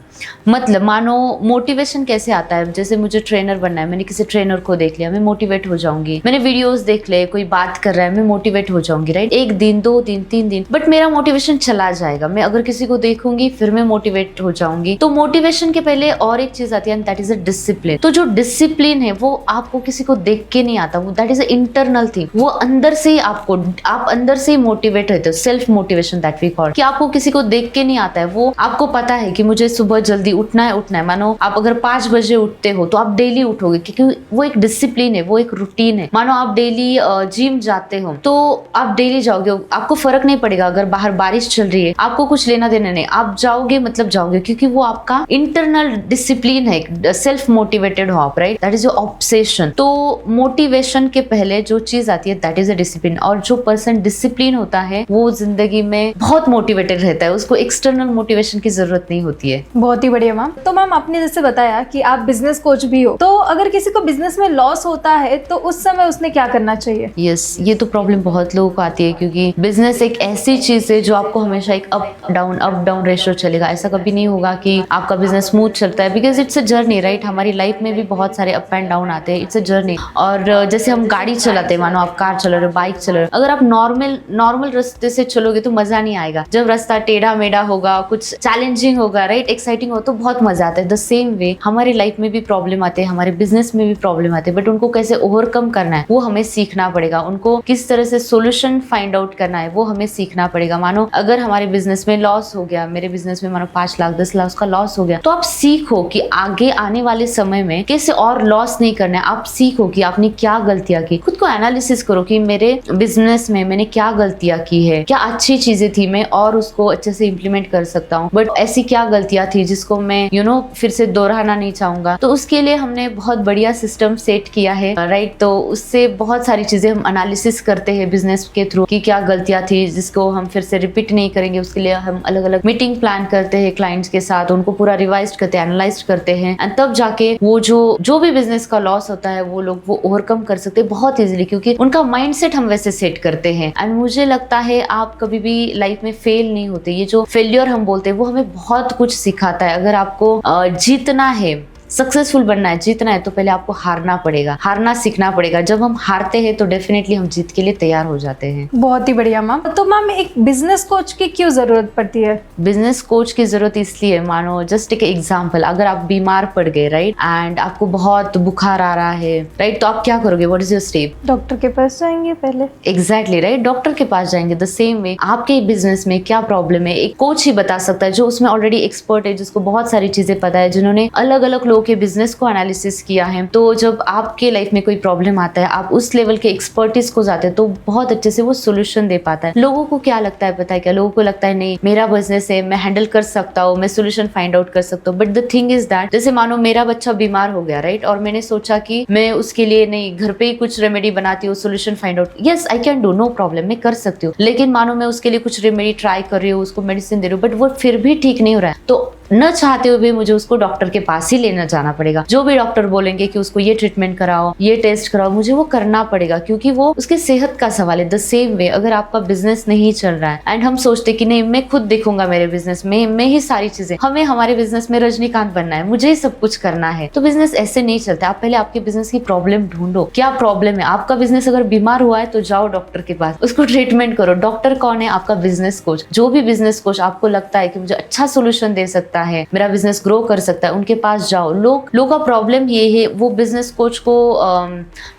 मतलब मानो मोटिवेशन कैसे आता है, जैसे मुझे ट्रेनर बनना है, मैंने किसी ट्रेनर को देख लिया, मैं मोटिवेट हो जाऊंगी, मैंने वीडियोस वीडियोस देख ले, कोई बात कर रहा है, मैं मोटिवेट हो जाऊंगी, राइट? 1 दिन 2 दिन 3 दिन, बट मेरा मोटिवेशन चला जाएगा। मैं अगर किसी को देखूंगी फिर मैं मोटिवेट हो जाऊंगी। तो मोटिवेशन के पहले और एक चीज आती है, दैट इज अ डिसिप्लिन। तो जो डिसिप्लिन है वो आपको किसी को देख के नहीं आता, वो that is a internal thing. वो अंदर से ही आप अंदर से ही मोटिवेट रहते हो, self motivation that we call, कि आपको किसी को देख के नहीं आता है। वो आपको पता है कि मुझे सुबह जल्दी उठना है। मानो आप अगर 5 बजे उठते हो तो आप डेली उठोगे, क्योंकि वो एक डिसिप्लिन है, वो एक रूटीन है। मानो आप डेली जिम जाते हो तो आप डेली जाओगे, आपको फर्क नहीं पड़ेगा अगर बाहर बारिश चल रही है, आपको कुछ लेना देना नहीं, आप जाओगे मतलब जाओगे, क्योंकि वो आपका इंटरनल डिसिप्लिन है, सेल्फ मोटिवेटेड हो आप, right? That is your obsession. तो मोटिवेशन के पहले जो चीज आती है दैट इज अ डिसिप्लिन। और जो पर्सन डिसिप्लिन होता है वो जिंदगी में बहुत मोटिवेटेड रहता है, उसको एक्सटर्नल मोटिवेशन की जरूरत नहीं होती है। बहुत ही बढ़िया मैम। तो मैम आपने जैसे बताया कि आप बिजनेस कोच भी हो, तो अगर किसी को बिजनेस में लॉस होता है तो उस समय उसने क्या करना चाहिए? यस, ये तो प्रॉब्लम बहुत लोगों को आती है, क्योंकि बिजनेस एक ऐसी चीज है जो आपको हमेशा एक अप डाउन रेशो चलेगा। ऐसा कभी नहीं होगा कि आपका बिजनेस स्मूथ चलता है, because it's a journey, right? हमारी लाइफ में भी बहुत सारे अप एंड डाउन आते हैं, इट्स अ जर्नी। और जैसे हम गाड़ी चलाते हैं, मानो आप कार चला रहे हो, बाइक चला रहे हो, अगर आप नॉर्मल रास्ते से चलोगे तो मजा नहीं आएगा। जब रास्ता टेढ़ा मेढ़ा होगा, कुछ चैलेंजिंग होगा, राइट, एक्साइटिंग हो तो बहुत मजा आता है। द सेम वे हमारी लाइफ में भी प्रॉब्लम आते हैं, हमारे बिजनेस में भी प्रॉब्लम आते हैं, बट उनको कैसे ओवरकम करना है वो हमें सीखना पड़ेगा। उनको किस तरह से सोल्यूशन फाइंड आउट करना है वो हमें सीखना पड़ेगा। मानो अगर हमारे बिजनेस में लॉस हो गया, मेरे बिजनेस में मानो 5 लाख 10 लाख का लॉस हो गया, तो आप सीखो कि आगे आने वाले समय में कैसे और लॉस नहीं करना है। आप सीखो कि आपने क्या गलतियां की, खुद को एनालिसिस करो कि मेरे बिजनेस में मैंने क्या गलतियां की है, क्या अच्छी चीजें थी मैं और उसको अच्छे से इम्प्लीमेंट कर सकता हूँ, बट ऐसी क्या गलतियां थी जिसको मैं फिर से दोहराना नहीं चाहूंगा। तो उसके लिए हमने बहुत बढ़िया सिस्टम सेट किया है, राइट? तो उससे बहुत सारी चीजें हम एनालिसिस करते हैं बिजनेस के थ्रू कि क्या गलतियां थी जिसको हम फिर से रिपीट नहीं करेंगे। उसके लिए हम अलग अलग मीटिंग प्लान करते हैं क्लाइंट्स के साथ, उनको पूरा रिवाइज करते हैं, एनालाइज करते हैं, एंड तब जाके वो जो भी बिजनेस का लॉस होता है वो लोग वो ओवरकम कर सकते हैं बहुत इजीली, क्योंकि उनका माइंडसेट हम वैसे सेट करते हैं। एंड मुझे लगता है आप कभी भी लाइफ में फेल नहीं होते। ये जो फेलियर हम बोलते हैं वो हमें बहुत कुछ सिखाता है। अगर आपको जीतना है, सक्सेसफुल बनना है, जीतना है, तो पहले आपको हारना पड़ेगा, हारना सीखना पड़ेगा। जब हम हारते हैं तो डेफिनेटली हम जीत के लिए तैयार हो जाते हैं। बहुत ही बढ़िया मैम। तो मैम एक बिजनेस कोच की क्यों जरूरत पड़ती है? बिजनेस कोच की जरूरत इसलिए, मानो जस्ट एक एग्जांपल, अगर आप बीमार पड़ गए, राइट, एंड आपको बहुत बुखार आ रहा है, राइट, तो आप क्या करोगे? What is your step? Doctor के पास जाएंगे पहले। एग्जैक्टली, राइट, डॉक्टर के पास जाएंगे। द सेम वे आपके बिजनेस में क्या प्रॉब्लम है एक कोच ही बता सकता है, जो उसमें ऑलरेडी एक्सपर्ट है, जिसको बहुत सारी चीजें पता है, जिन्होंने अलग अलग के बिजनेस को एनालिसिस किया है। तो जब आपके लाइफ में कोई प्रॉब्लम आता है, आप उस लेवल के एक्सपर्टीज को जाते हैं तो बहुत अच्छे से वो सोल्यूशन दे पाता है। लोगों को क्या लगता है पता है क्या? लोगों को लगता है नहीं मेरा बिजनेस है, मैं हैंडल कर सकता हूँ, मैं सोल्यूशन फाइंड आउट कर सकता हूँ। But the thing is that, जैसे मानो मेरा बच्चा बीमार हो गया, राइट, और मैंने सोचा कि मैं उसके लिए नहीं घर पे ही कुछ रेमेडी बनाती हूँ, solution find out, yes I can do, no problem, मैं कर सकती हूँ। लेकिन मानो मैं उसके लिए कुछ रेमेडी ट्राई कर रही हूँ, उसको मेडिसिन दे रही हूँ, बट वो फिर भी ठीक नहीं हो रहा है, तो न चाहते हुए भी मुझे उसको डॉक्टर के पास ही लेना जाना पड़ेगा। जो भी डॉक्टर बोलेंगे कि उसको ये ट्रीटमेंट कराओ, ये टेस्ट कराओ, मुझे वो करना पड़ेगा, क्योंकि वो उसके सेहत का सवाल है। द सेम वे अगर आपका बिजनेस नहीं चल रहा है एंड हम सोचते कि नहीं मैं खुद देखूंगा मेरे बिजनेस में, मैं ही सारी चीजें, हमें हमारे बिजनेस में रजनीकांत बनना है, मुझे ही सब कुछ करना है, तो बिजनेस ऐसे नहीं चलता। आप पहले आपके बिजनेस की प्रॉब्लम ढूंढो, क्या प्रॉब्लम है आपका। बिजनेस अगर बीमार हुआ है तो जाओ डॉक्टर के पास, उसको ट्रीटमेंट करो। डॉक्टर कौन है? आपका बिजनेस कोच। जो भी बिजनेस कोच आपको लगता है कि मुझे अच्छा सोल्यूशन दे सकता है, मेरा बिजनेस ग्रो कर सकता है, उनके पास जाओ। लोगों का प्रॉब्लम ये है, वो बिजनेस कोच को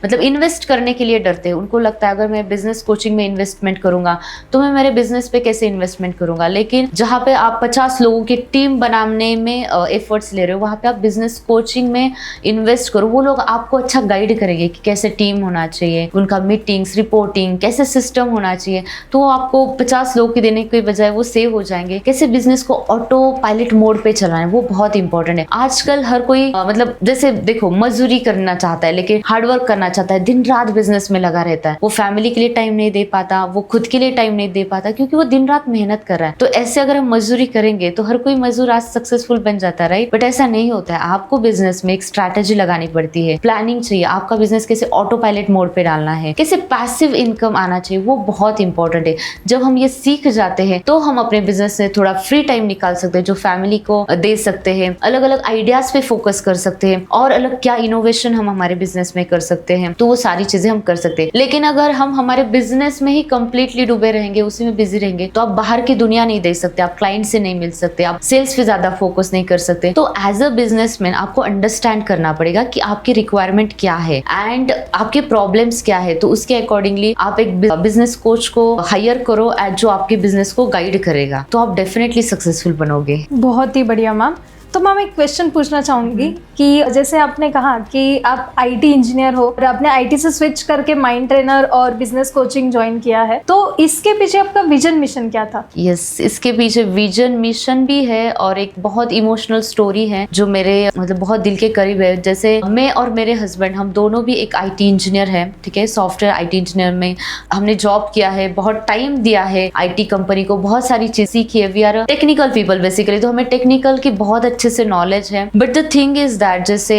मतलब इन्वेस्ट करने के लिए डरते हैं। उनको लगता है अगर मैं बिजनेस कोचिंग में इन्वेस्टमेंट करूंगा तो मैं मेरे बिजनेस पे कैसे इन्वेस्टमेंट करूंगा। लेकिन जहाँ पे आप 50 लोगों की टीम बनाने में एफर्ट्स ले रहे हो, वहाँ पे आप बिजनेस कोचिंग में इन्वेस्ट करो। वो लोग आपको अच्छा गाइड करेंगे कि कैसे टीम होना चाहिए, उनका मीटिंग्स, रिपोर्टिंग, कैसे सिस्टम होना चाहिए। तो वो आपको 50 लोगों की देने के बजाय वो सेव हो जाएंगे। कैसे बिजनेस को ऑटो पायलट मोड पे चलाना है, वो बहुत इंपॉर्टेंट है। आजकल हर कोई मतलब जैसे देखो मजदूरी करना चाहता है, लेकिन हार्डवर्क करना चाहता है, दिन रात बिजनेस में लगा रहता है। वो फैमिली के लिए टाइम नहीं दे पाता, वो खुद के लिए टाइम नहीं दे पाता, क्योंकि वो दिन रात मेहनत कर रहा है। तो ऐसे अगर हम मजदूरी करेंगे तो हर कोई मजदूर आज सक्सेसफुल बन जाता है, राइट। बट ऐसा नहीं होता है। आपको बिजनेस में एक स्ट्रैटेजी लगानी पड़ती है, प्लानिंग चाहिए। आपका बिजनेस कैसे ऑटो पायलट मोड पे डालना है, कैसे पैसिव इनकम आना चाहिए, वो बहुत इंपॉर्टेंट है। जब हम ये सीख जाते हैं तो हम अपने बिजनेस से थोड़ा फ्री टाइम निकाल सकते हैं, जो फैमिली फैमिली को दे सकते हैं, अलग अलग आइडियाज पे फोकस कर सकते हैं, और अलग क्या इनोवेशन हम हमारे बिजनेस में कर सकते हैं, तो वो सारी चीजें हम कर सकते हैं। लेकिन अगर हम हमारे बिजनेस में ही कंप्लीटली डूबे रहेंगे, उसी में बिजी रहेंगे, तो आप बाहर की दुनिया नहीं देख सकते, आप क्लाइंट से नहीं मिल सकते, आप सेल्स पे ज्यादा फोकस नहीं कर सकते। तो एज अ बिजनेसमैन आपको अंडरस्टैंड करना पड़ेगा कि आपकी रिक्वायरमेंट क्या है एंड आपके प्रॉब्लम्स क्या है। तो उसके अकॉर्डिंगली आप एक बिजनेस कोच को हायर करो जो आपके बिजनेस को गाइड करेगा, तो आप डेफिनेटली सक्सेसफुल बनोगे। बहुत ही बढ़िया मैम। तो मैम एक क्वेश्चन पूछना चाहूँगी कि जैसे आपने कहा कि आप आईटी इंजीनियर हो और आपने आईटी से स्विच करके माइंड ट्रेनर और बिजनेस कोचिंग ज्वाइन किया है, तो इसके पीछे आपका विजन मिशन क्या था? यस, इसके पीछे विजन मिशन भी है और एक बहुत इमोशनल स्टोरी है जो मेरे मतलब बहुत दिल के करीब है। जैसे मैं और मेरे हस्बैंड, हम दोनों भी एक आईटी इंजीनियर हैं, ठीक है, सॉफ्टवेयर आईटी इंजीनियर में हमने जॉब किया है, बहुत टाइम दिया है आईटी कंपनी को, बहुत सारी चीज सीखी है। We are technical people basically, तो हमें टेक्निकल की बहुत अच्छे से नॉलेज है। But the thing is that जैसे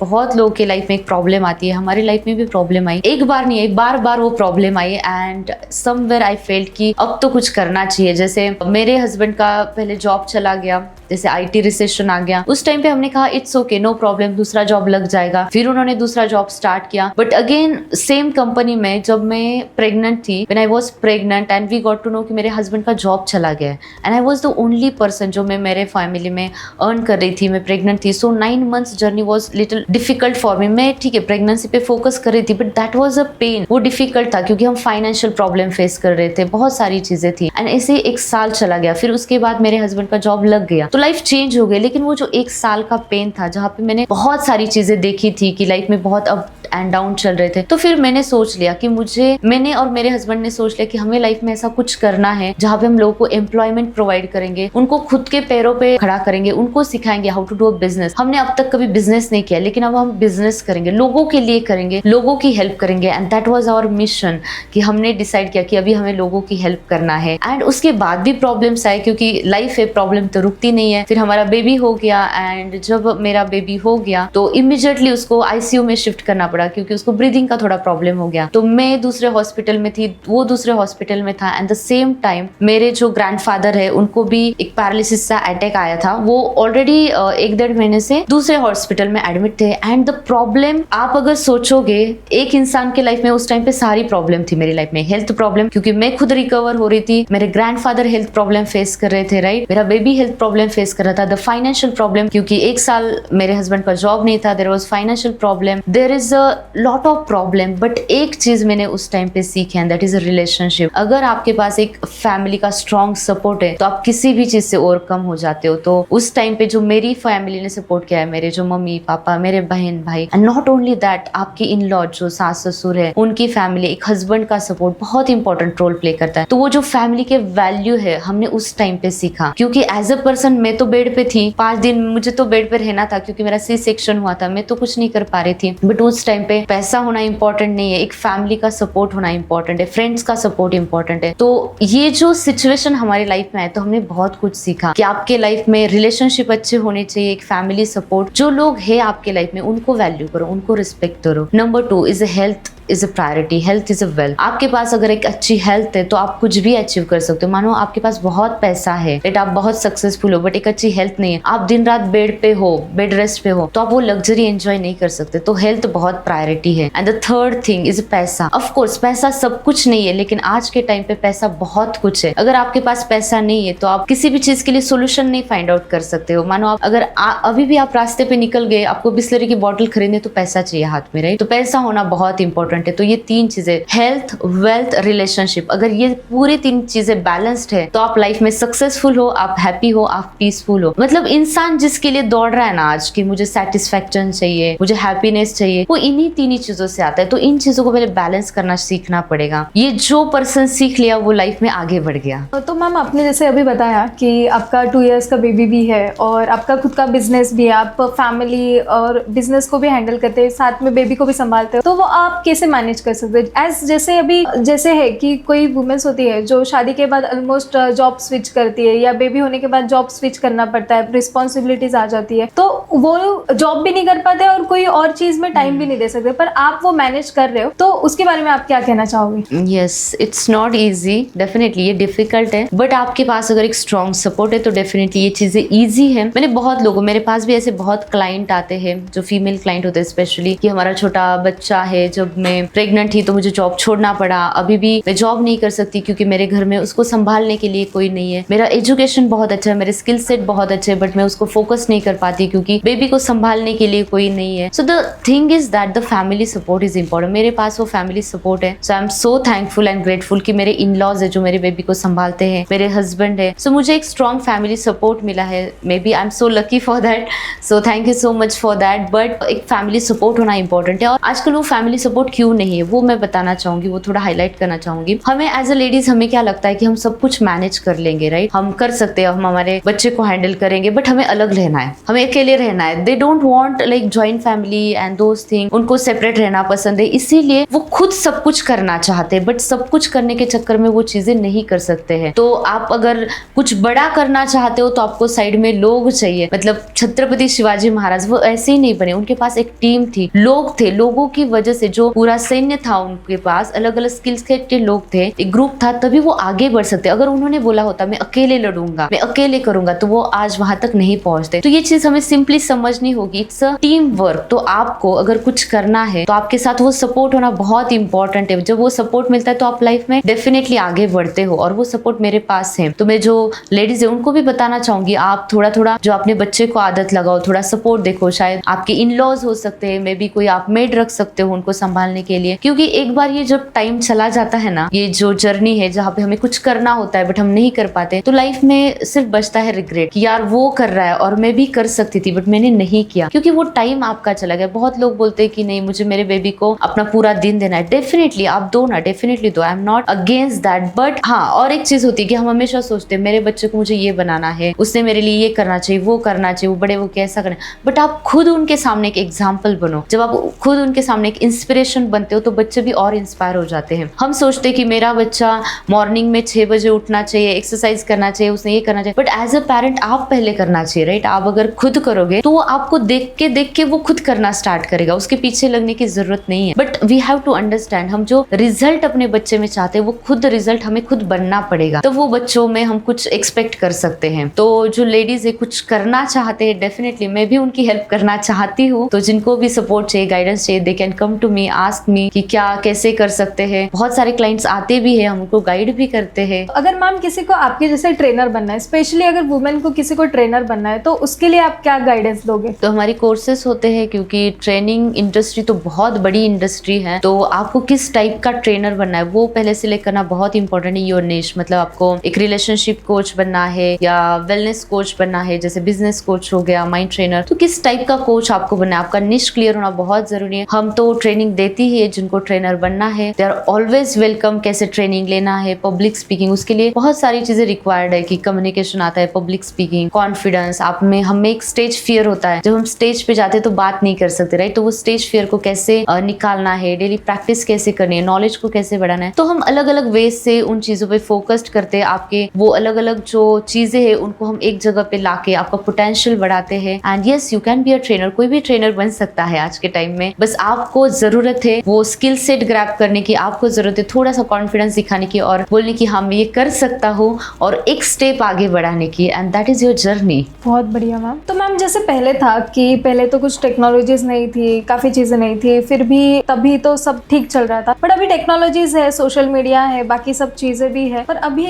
बहुत लोगों के लाइफ में एक प्रॉब्लम आती है, हमारी लाइफ में भी प्रॉब्लम आई, एक बार नहीं, एक बार वो problem I and somewhere I felt कि अब तो कुछ करना चाहिए। जैसे मेरे हस्बैंड का पहले जॉब चला गया, जैसे आईटी रिसेशन आ गया, उस टाइम पे हमने कहा इट्स ओके, नो प्रॉब्लम, दूसरा जॉब लग जाएगा। फिर उन्होंने दूसरा जॉब स्टार्ट किया, बट अगेन सेम कंपनी में जब मैं प्रेग्नेंट थी, when I was pregnant and we got to know कि मेरे हस्बैंड का जॉब चला गया and I was the only person जो मैं मेरे फैमिली में अर्न कर रही थी, मैं प्रेग्नेंट थी। So 9 months journey was little difficult for me. मैं ठीक है प्रेगनेंसी पे फोकस कर रही थी, but that was a pain, वो डिफिकल्ट था क्योंकि हम फाइनेंशियल प्रॉब्लम फेस कर रहे थे, बहुत सारी चीजें थी एंड ऐसे 1 साल चला गया। फिर उसके बाद मेरे हस्बैंड का जॉब लग गया, तो लाइफ चेंज हो गई। लेकिन वो जो 1 साल का पेन था, जहाँ पे मैंने बहुत सारी चीजें देखी थी कि लाइफ में बहुत अप एंड डाउन चल रहे थे, तो फिर मैंने सोच लिया कि मैंने और मेरे हस्बैंड ने सोच लिया कि हमें लाइफ में ऐसा कुछ करना है जहाँ पे हम लोगों को एम्प्लॉयमेंट प्रोवाइड करेंगे, उनको खुद के पैरों पे खड़ा करेंगे, उनको सिखाएंगे how to do a business. हमने अब तक कभी बिजनेस नहीं किया, लेकिन अब हम बिजनेस करेंगे, लोगों के लिए करेंगे, लोगों की हेल्प करेंगे and that was our mission. कि हमने डिसाइड किया कि अभी हमें लोगों की हेल्प करना है। एंड उसके बाद भी प्रॉब्लम्स आए क्योंकि लाइफ है, प्रॉब्लम तो रुकती नहीं है। फिर हमारा बेबी हो गया एंड जब मेरा बेबी हो गया तो इमीडिएटली उसको आईसीयू में शिफ्ट करना पड़ा क्योंकि उसको ब्रीदिंग का थोड़ा प्रॉब्लम हो गया। तो मैं दूसरे हॉस्पिटल में थी, वो दूसरे हॉस्पिटल में था एंड द सेम टाइम मेरे जो ग्रैंडफादर है उनको भी एक पैरालिसिस का अटैक आया था। वो ऑलरेडी 1-1.5 महीने से दूसरे हॉस्पिटल में एडमिट थे। एंड द प्रॉब्लम, आप अगर सोचोगे एक इंसान के लाइफ में उस टाइम पे सारी प्रॉब्लम थी। मेरी लाइफ में हेल्थ प्रॉब्लम क्योंकि मैं खुद रिकवर हो रही थी, मेरे ग्रैंडफादर हेल्थ प्रॉब्लम फेस कर रहे थे, राइट, मेरा बेबी हेल्थ प्रॉब्लम फेस कर रहा था, द फाइनेंशियल प्रॉब्लम क्योंकि 1 साल मेरे हस्बैंड का जॉब नहीं था, there was financial problem, there is a lot of problem. But एक चीज मैंने उस टाइम पे सीखी and that is a relationship. अगर आपके पास एक फैमिली का स्ट्रॉन्ग सपोर्ट है तो आप किसी भी चीज से ओवरकम हो जाते हो। तो उस टाइम पे जो मेरी फैमिली ने सपोर्ट किया है, मेरे जो मम्मी पापा, मेरे बहन भाई, एंड नॉट ओनली दैट, आपके इन लॉ जो सास ससुर है, उनकी फैमिली, एक हस्बैंड का सपोर्ट बहुत इंपॉर्टेंट रोल प्ले करता है। तो वो जो फैमिली के वैल्यू है हमने उस टाइम पे सीखा क्योंकि एज अ पर्सन मैं तो बेड पे थी, 5 दिन मुझे तो बेड पे रहना था क्योंकि मेरा सी सेक्शन हुआ था, मैं तो कुछ नहीं कर पा रही थी। बट उस टाइम पे पैसा होना इंपॉर्टेंट नहीं है, एक फैमिली का सपोर्ट होना इंपॉर्टेंट है, फ्रेंड्स का सपोर्ट इंपॉर्टेंट है। तो ये जो सिचुएशन हमारी लाइफ में आए तो हमने बहुत कुछ सीखा कि आपके लाइफ में रिलेशनशिप अच्छे होने चाहिए, एक फैमिली सपोर्ट, जो लोग है आपके लाइफ में उनको वैल्यू करो, उनको रिस्पेक्ट करो। Number 2 is health is a priority, health is a wealth. आपके पास अगर एक अच्छी हेल्थ है तो आप कुछ भी अचीव कर सकते हो। मानो आपके पास बहुत पैसा है, बट आप बहुत सक्सेसफुल हो, बट एक अच्छी हेल्थ नहीं है, आप दिन रात बेड पे हो, बेड रेस्ट पे हो, तो आप वो लग्जरी एंजॉय नहीं कर सकते। तो हेल्थ बहुत प्रायोरिटी है। And the third thing is पैसा। ऑफ कोर्स पैसा सब कुछ नहीं है, लेकिन आज के टाइम पे पैसा बहुत कुछ है। अगर आपके पास पैसा नहीं है तो आप किसी भी चीज के लिए सोल्यूशन नहीं फाइंड आउट कर सकते हो। मानो आप अगर अभी भी आप रास्ते पे निकल गए, आपको बिस्लरी की बॉटल खरीदने तो पैसा चाहिए हाथ में, राइट। तो पैसा होना बहुत इंपॉर्टेंट है। तो ये 3 चीजें, हेल्थ, वेल्थ, रिलेशनशिप, अगर ये पूरी 3 चीजें बैलेंस्ड है तो आप लाइफ में सक्सेसफुल हो, आप हैप्पी हो, आप पीसफुल हो। मतलब इंसान जिसके लिए दौड़ रहा है ना आज कि मुझे सेटिस्फैक्शन चाहिए, मुझे हैप्पीनेस चाहिए, वो इन्हीं 3 चीजों से आता है। तो इन चीजों को पहले बैलेंस करना सीखना पड़ेगा। ये जो पर्सन सीख लिया वो लाइफ में आगे बढ़ गया। तो मैम आपने जैसे अभी बताया कि आपका 2 years का बेबी भी है और आपका खुद का बिजनेस भी है, आप फैमिली और बिजनेस को भी हैंडल करते हैं, साथ में बेबी को भी संभालते हो, तो वो आप कैसे मैनेज कर सकते हैं? एज जैसे अभी जैसे है कि कोई वुमेन्स होती है जो शादी के बाद ऑलमोस्ट जॉब स्विच करती है, या बेबी होने के बाद जॉब स्विच करना पड़ता है, रिस्पॉन्सिबिलिटीज आ जाती है, तो वो जॉब भी नहीं कर पाते और कोई और चीज में टाइम भी नहीं दे सकते, पर आप वो मैनेज कर रहे हो, तो उसके बारे में आप क्या कहना चाहोगे? Yes, it's not easy, definitely ये डिफिकल्ट है, बट आपके पास अगर एक स्ट्रॉन्ग सपोर्ट है तो डेफिनेटली ये चीजें ईजी है। मैंने बहुत लोगों, मेरे पास भी ऐसे बहुत क्लाइंट आते हैं जो फीमेल क्लाइंट होते हैं स्पेशली, कि हमारा छोटा बच्चा है, जब मैं प्रेग्नेंट थी तो मुझे जॉब छोड़ना पड़ा, अभी भी मैं जॉब नहीं कर सकती क्योंकि मेरे घर में उसको संभालने के लिए कोई नहीं है, मेरा एजुकेशन बहुत अच्छा है, मेरे स्किल सेट बहुत अच्छे हैं, बट मैं उसको फोकस नहीं कर पाती क्योंकि बेबी को संभालने के लिए कोई नहीं है। So the thing is that the family support is important. मेरे पास वो फैमिली सपोर्ट है, so I am so thankful and grateful कि मेरे इन लॉज है जो मेरे बेबी को संभालते हैं, मेरे हस्बैंड है, सो मुझे एक स्ट्रॉन्ग फैमिली सपोर्ट मिला है। May be I am so lucky for that, so thank you so much for that. But एक फैमिली सपोर्ट होना इंपॉर्टेंट है, और आजकल वो फैमिली सपोर्ट क्यों नहीं है वो मैं बताना चाहूंगी, वो थोड़ा हाईलाइट करना चाहूंगी। हमें एज अ लेडीज हमें क्या लगता है कि हम सब कुछ मैनेज कर लेंगे, राइट, हम कर सकते हैं, हम हमारे बच्चे को हैंडल करेंगे, बट हमें अलग रहना है, हमें अकेले रहना है। They don't want like joint family and those thing, उनको सेपरेट रहना पसंद है, इसीलिए वो खुद सब कुछ करना चाहते हैं, बट सब कुछ करने के चक्कर में वो चीजें नहीं कर सकते हैं। तो आप अगर कुछ बड़ा करना चाहते हो तो आपको साइड में लोग चाहिए। मतलब छत्रपति शिवाजी महाराज वो ऐसे ही नहीं बने, उनके पास एक टीम थी, लोग थे, लोगों की वजह से जो पूरा सैन्य था उनके पास, अलग अलग स्किल्स के लोग थे, एक ग्रुप था, तभी वो आगे बढ़ सकते। अगर उन्होंने बोला होता मैं अकेले लड़ूंगा, मैं अकेले करूंगा, तो वो आज वहां तक नहीं पहुंचते। तो ये चीज हमें सिंपली समझनी होगी, इट्स अ टीम वर्क। तो आपको अगर कुछ करना है तो आपके साथ वो सपोर्ट होना बहुत इंपॉर्टेंट है। जब वो सपोर्ट मिलता है तो आप लाइफ में डेफिनेटली आगे बढ़ते हो, और वो सपोर्ट मेरे पास है। तो मैं जो लेडीज है उनको भी बताना चाहूंगी, आप थोड़ा थोड़ा जो अपने बच्चे को आदत लगाओ, थोड़ा सपोर्ट देखो। शायद आपके इन लॉज हो सकते हैं, मे बी कोई आप मेड रख सकते हो उनको संभालने के लिए, क्योंकि एक बार ये जब टाइम चला जाता है ना, ये जो जर्नी है जहाँ पे हमें कुछ करना होता है बट हम नहीं कर पाते, तो लाइफ में सिर्फ बचता है रिग्रेट कि यार वो कर रहा है और मैं भी कर सकती थी बट मैंने नहीं किया, क्योंकि वो टाइम आपका चला गया। बहुत लोग बोलते हैं कि नहीं मुझे मेरे बेबी को अपना पूरा दिन देना है, डेफिनेटली आप दो ना, डेफिनेटली दो, I am not against that. But हाँ, और एक चीज होती है कि हम हमेशा सोचते हैं मेरे बच्चे को मुझे ये बनाना है, उसने मेरे लिए ये करना चाहिए, वो करना चाहिए, वो बड़े वो कैसा करना, बट आप खुद उनके सामने एक एग्जाम्पल बनो। जब आप खुद उनके सामने एक इंस्पिरेशन बनते हो तो बच्चे भी और इंस्पायर हो जाते हैं। हम सोचते हैं कि मेरा बच्चा मॉर्निंग में 6 बजे उठना चाहिए, एक्सरसाइज करना चाहिए, उसने ये करना चाहिए, बट एज अ पेरेंट आप पहले करना चाहिए, राइट। आप अगर खुद करोगे तो वो आपको देख के वो खुद करना स्टार्ट करेगा, उसके पीछे लगने की जरूरत नहीं है। But we have to understand, हम जो रिजल्ट अपने बच्चे में चाहते हैं वो खुद रिजल्ट हमें खुद बनना पड़ेगा, तो वो बच्चों में हम कुछ एक्सपेक्ट कर सकते हैं। तो जो लेडीज है कुछ करना चाहते हैं, डेफिनेटली मैं भी उनकी हेल्प करना चाहती हूँ। तो जिनको भी सपोर्ट चाहिए, गाइडेंस चाहिए, they can come to me, ask me कि क्या कैसे कर सकते हैं। बहुत सारे क्लाइंट्स आते भी हैं, हम उनको गाइड भी करते हैं। अगर मैम किसी को आपके जैसे ट्रेनर बनना है, स्पेशली अगर वुमेन को किसी को ट्रेनर बनना है, तो उसके लिए आप क्या गाइडेंस दोगे? तो हमारी कोर्सेस होते हैं, क्योंकि ट्रेनिंग इंडस्ट्री तो बहुत बड़ी इंडस्ट्री है, तो आपको किस टाइप का ट्रेनर बनना है वो पहले सिलेक्ट करना बहुत इंपॉर्टेंट है। योर निश, मतलब आपको एक रिलेशनशिप कोच बनना है या वेलनेस कोच बनना है, जैसे बिजनेस कोच हो गया, माइंड ट्रेनर, तो किस टाइप का कोच आपको बनना है, आपका निश क्लियर होना बहुत जरूरी है। हम तो ट्रेनिंग देती ही है, जिनको ट्रेनर बनना है दे आर ऑलवेज वेलकम। कैसे ट्रेनिंग लेना है, पब्लिक स्पीकिंग, उसके लिए बहुत सारी चीजें रिक्वायर्ड है कि कम्युनिकेशन आता है, पब्लिक स्पीकिंग, कॉन्फिडेंस, आप में हमें एक स्टेज फियर होता है, जब हम स्टेज पे जाते हैं तो बात नहीं कर सकते, राइट। तो वो स्टेज फियर को कैसे निकालना है, डेली प्रैक्टिस कैसे करनी है, नॉलेज को कैसे बढ़ाना है, तो हम अलग अलग वेज से उन चीजों पे फोकस्ड करते हैं। आपके वो अलग अलग जो चीजें हैं उनको हम एक जगह पे लाके आपका पोटेंशियल बढ़ाते हैं। And yes, you can be a trainer, कोई भी ट्रेनर बन सकता है आज के टाइम में। बस आपको जरूरत है वो स्किल सेट ग्रैब करने की, आपको जरूरत है थोड़ा सा कॉन्फिडेंस दिखाने की और बोलने की हाँ मैं ये कर सकता हूँ, और एक स्टेप आगे बढ़ाने की, and that is your journey. बहुत बढ़िया मैम। तो मैम जैसे पहले था कि पहले तो कुछ टेक्नोलॉजीज नहीं थी, काफी चीजें नहीं थी, फिर भी तभी तो सब ठीक चल रहा था, बट अभी टेक्नोलॉजीज है, सोशल मीडिया है, बाकी सब चीजें भी है, पर अभी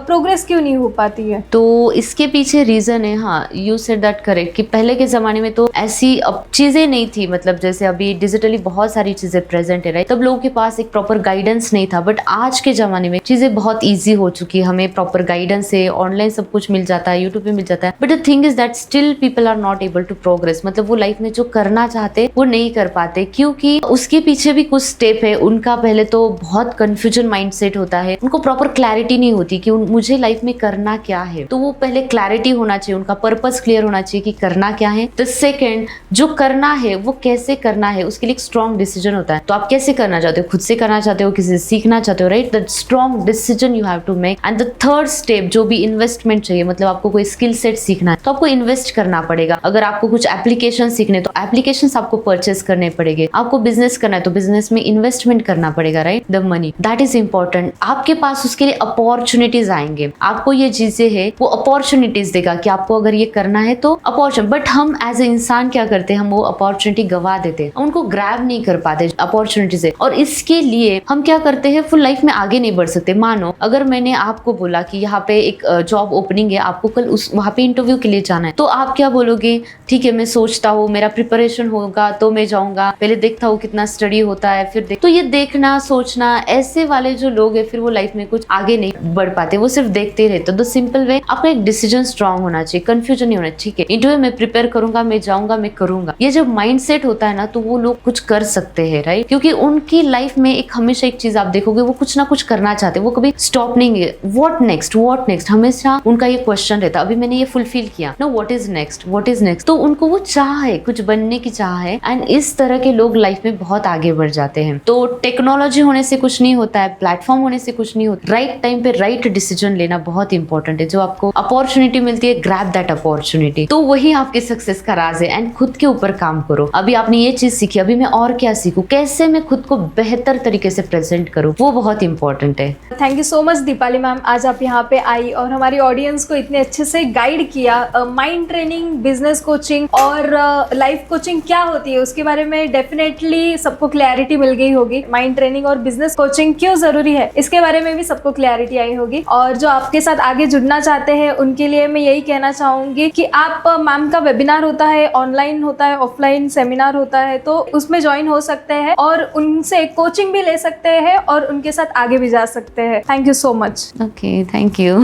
प्रोग्रेस क्यों नहीं हो पाती है? तो इसके पीछे रीजन है, हाँ यू सेड दैट करेक्ट, कि पहले के जमाने में तो ऐसी अब चीजें नहीं थी, मतलब जैसे अभी डिजिटली बहुत सारी चीजें प्रेजेंट है, राइट। तब लोगों के पास एक प्रॉपर गाइडेंस नहीं था, बट आज के जमाने में चीजें बहुत ईजी हो चुकी है, हमें प्रॉपर गाइडेंस है, ऑनलाइन सब कुछ मिल जाता है, यूट्यूब पे मिल जाता है। But the thing is that still people are not able to progress, मतलब वो लाइफ में जो करना चाहते वो नहीं कर पाते, क्योंकि उसके पीछे भी कुछ स्टेप है। उनका पहले तो बहुत कंफ्यूजन माइंडसेट होता है, उनको प्रॉपर क्लैरिटी नहीं होती कि मुझे लाइफ में करना क्या है। तो वो पहले क्लैरिटी होना चाहिए, उनका पर्पस क्लियर होना चाहिए कि करना क्या है। द सेकंड, जो करना है वो कैसे करना है, उसके लिए एक स्ट्रॉन्ग डिसीजन होता है। तो आप कैसे करना चाहते हो, खुद से करना चाहते हो, किसी से सीखना चाहते हो, right? The strong decision you have to make. And the third step जो भी इन्वेस्टमेंट चाहिए, मतलब आपको कोई स्किल सेट सीखना है तो आपको इन्वेस्ट करना पड़ेगा। अगर आपको कुछ एप्लीकेशन सीखने तो एप्लीकेशंस आपको परचेस करने पड़ेंगे। आपको बिजनेस करना है तो बिजनेस में इन्वेस्टमेंट करना पड़ेगा, right? The money that is important. आपके पास उसके लिए अपॉर्चुनिटीज आएंगे। आपको ये चीजें है वो अपॉर्चुनिटीज देगा कि आपको अगर ये करना है तो अपॉर्चुनिटी। बट हम एज ए इंसान क्या करते हैं, हम वो अपॉर्चुनिटी गवा देते हैं, उनको ग्रैब नहीं कर पाते अपॉर्चुनिटी से। और इसके लिए हम क्या करते हैं, फुल लाइफ में आगे नहीं बढ़ सकते। मानो अगर मैंने आपको बोला कि यहाँ पे एक जॉब ओपनिंग है, आपको कल उस वहाँ पे इंटरव्यू के लिए जाना है, तो आप क्या बोलोगे, ठीक है मैं सोचता हूँ, मेरा प्रिपरेशन होगा तो मैं जाऊंगा, पहले देखता हूँ कितना स्टडी होता है, फिर तो ये देखना सोचना, ऐसे वाले जो लोग हैं फिर वो लाइफ में कुछ आगे नहीं बढ़ पाते, वो सिर्फ देखते ही रहते। तो द सिंपल वे, आपका एक डिसीजन स्ट्रांग होना चाहिए, कंफ्यूजन नहीं होना। ठीक है इंटरव्यू में प्रिपेयर करूंगा, मैं जाऊंगा, मैं करूंगा, ये जब माइंड सेट होता है ना तो वो लोग कुछ कर सकते हैं, राइट? क्योंकि उनकी लाइफ में एक हमेशा एक चीज आप देखोगे, वो कुछ ना कुछ करना चाहते हैं, वो कभी स्टॉप नहीं है। व्हाट नेक्स्ट, व्हाट नेक्स्ट, हमेशा उनका ये क्वेश्चन रहता है। अभी मैंने ये फुलफिल किया ना, what is next, what is next. तो उनको वो चाह है, कुछ बनने की चाह है। एंड इस तरह के लोग लाइफ में बहुत आगे बढ़ जाते हैं। तो टेक्नोलॉजी होने से कुछ नहीं होता है, प्लेटफॉर्म होने से कुछ नहीं होता, राइट टाइम पे राइट डिसीजन लेना बहुत इंपॉर्टेंट है। जो आपको अपॉर्चुनिटी मिलती है, ग्रैब दैट अपॉर्चुनिटी, तो वही आपके सक्सेस का राज है। एंड खुद के ऊपर काम करो। अभी आपने ये चीज सीखी, अभी मैं और क्या सीखूं, कैसे मैं खुद को बेहतर तरीके से प्रेजेंट करूं, वो बहुत इंपॉर्टेंट है। Thank you so much Deepali ma'am, आज आप यहाँ पे आई और हमारी ऑडियंस को इतने अच्छे से गाइड किया। माइंड ट्रेनिंग, बिजनेस कोचिंग और लाइफ कोचिंग क्या होती है उसके बारे में डेफिनेटली सबको क्लैरिटी मिल गई होगी। माइंड ट्रेनिंग और बिजनेस कोचिंग क्यों जरूरी है इसके बारे में भी सबको क्लैरिटी आई होगी। और जो आपके साथ आगे जुड़ना चाहते हैं उनके लिए मैं यही कहना चाहूंगी कि आप मैम का वेबिनार होता है, ऑनलाइन होता है, ऑफलाइन सेमिनार होता है, तो उसमें ज्वाइन हो सकते हैं और उनसे कोचिंग भी ले सकते हैं और उनके साथ आगे भी जा सकते हैं। Thank you so much. Okay, thank you.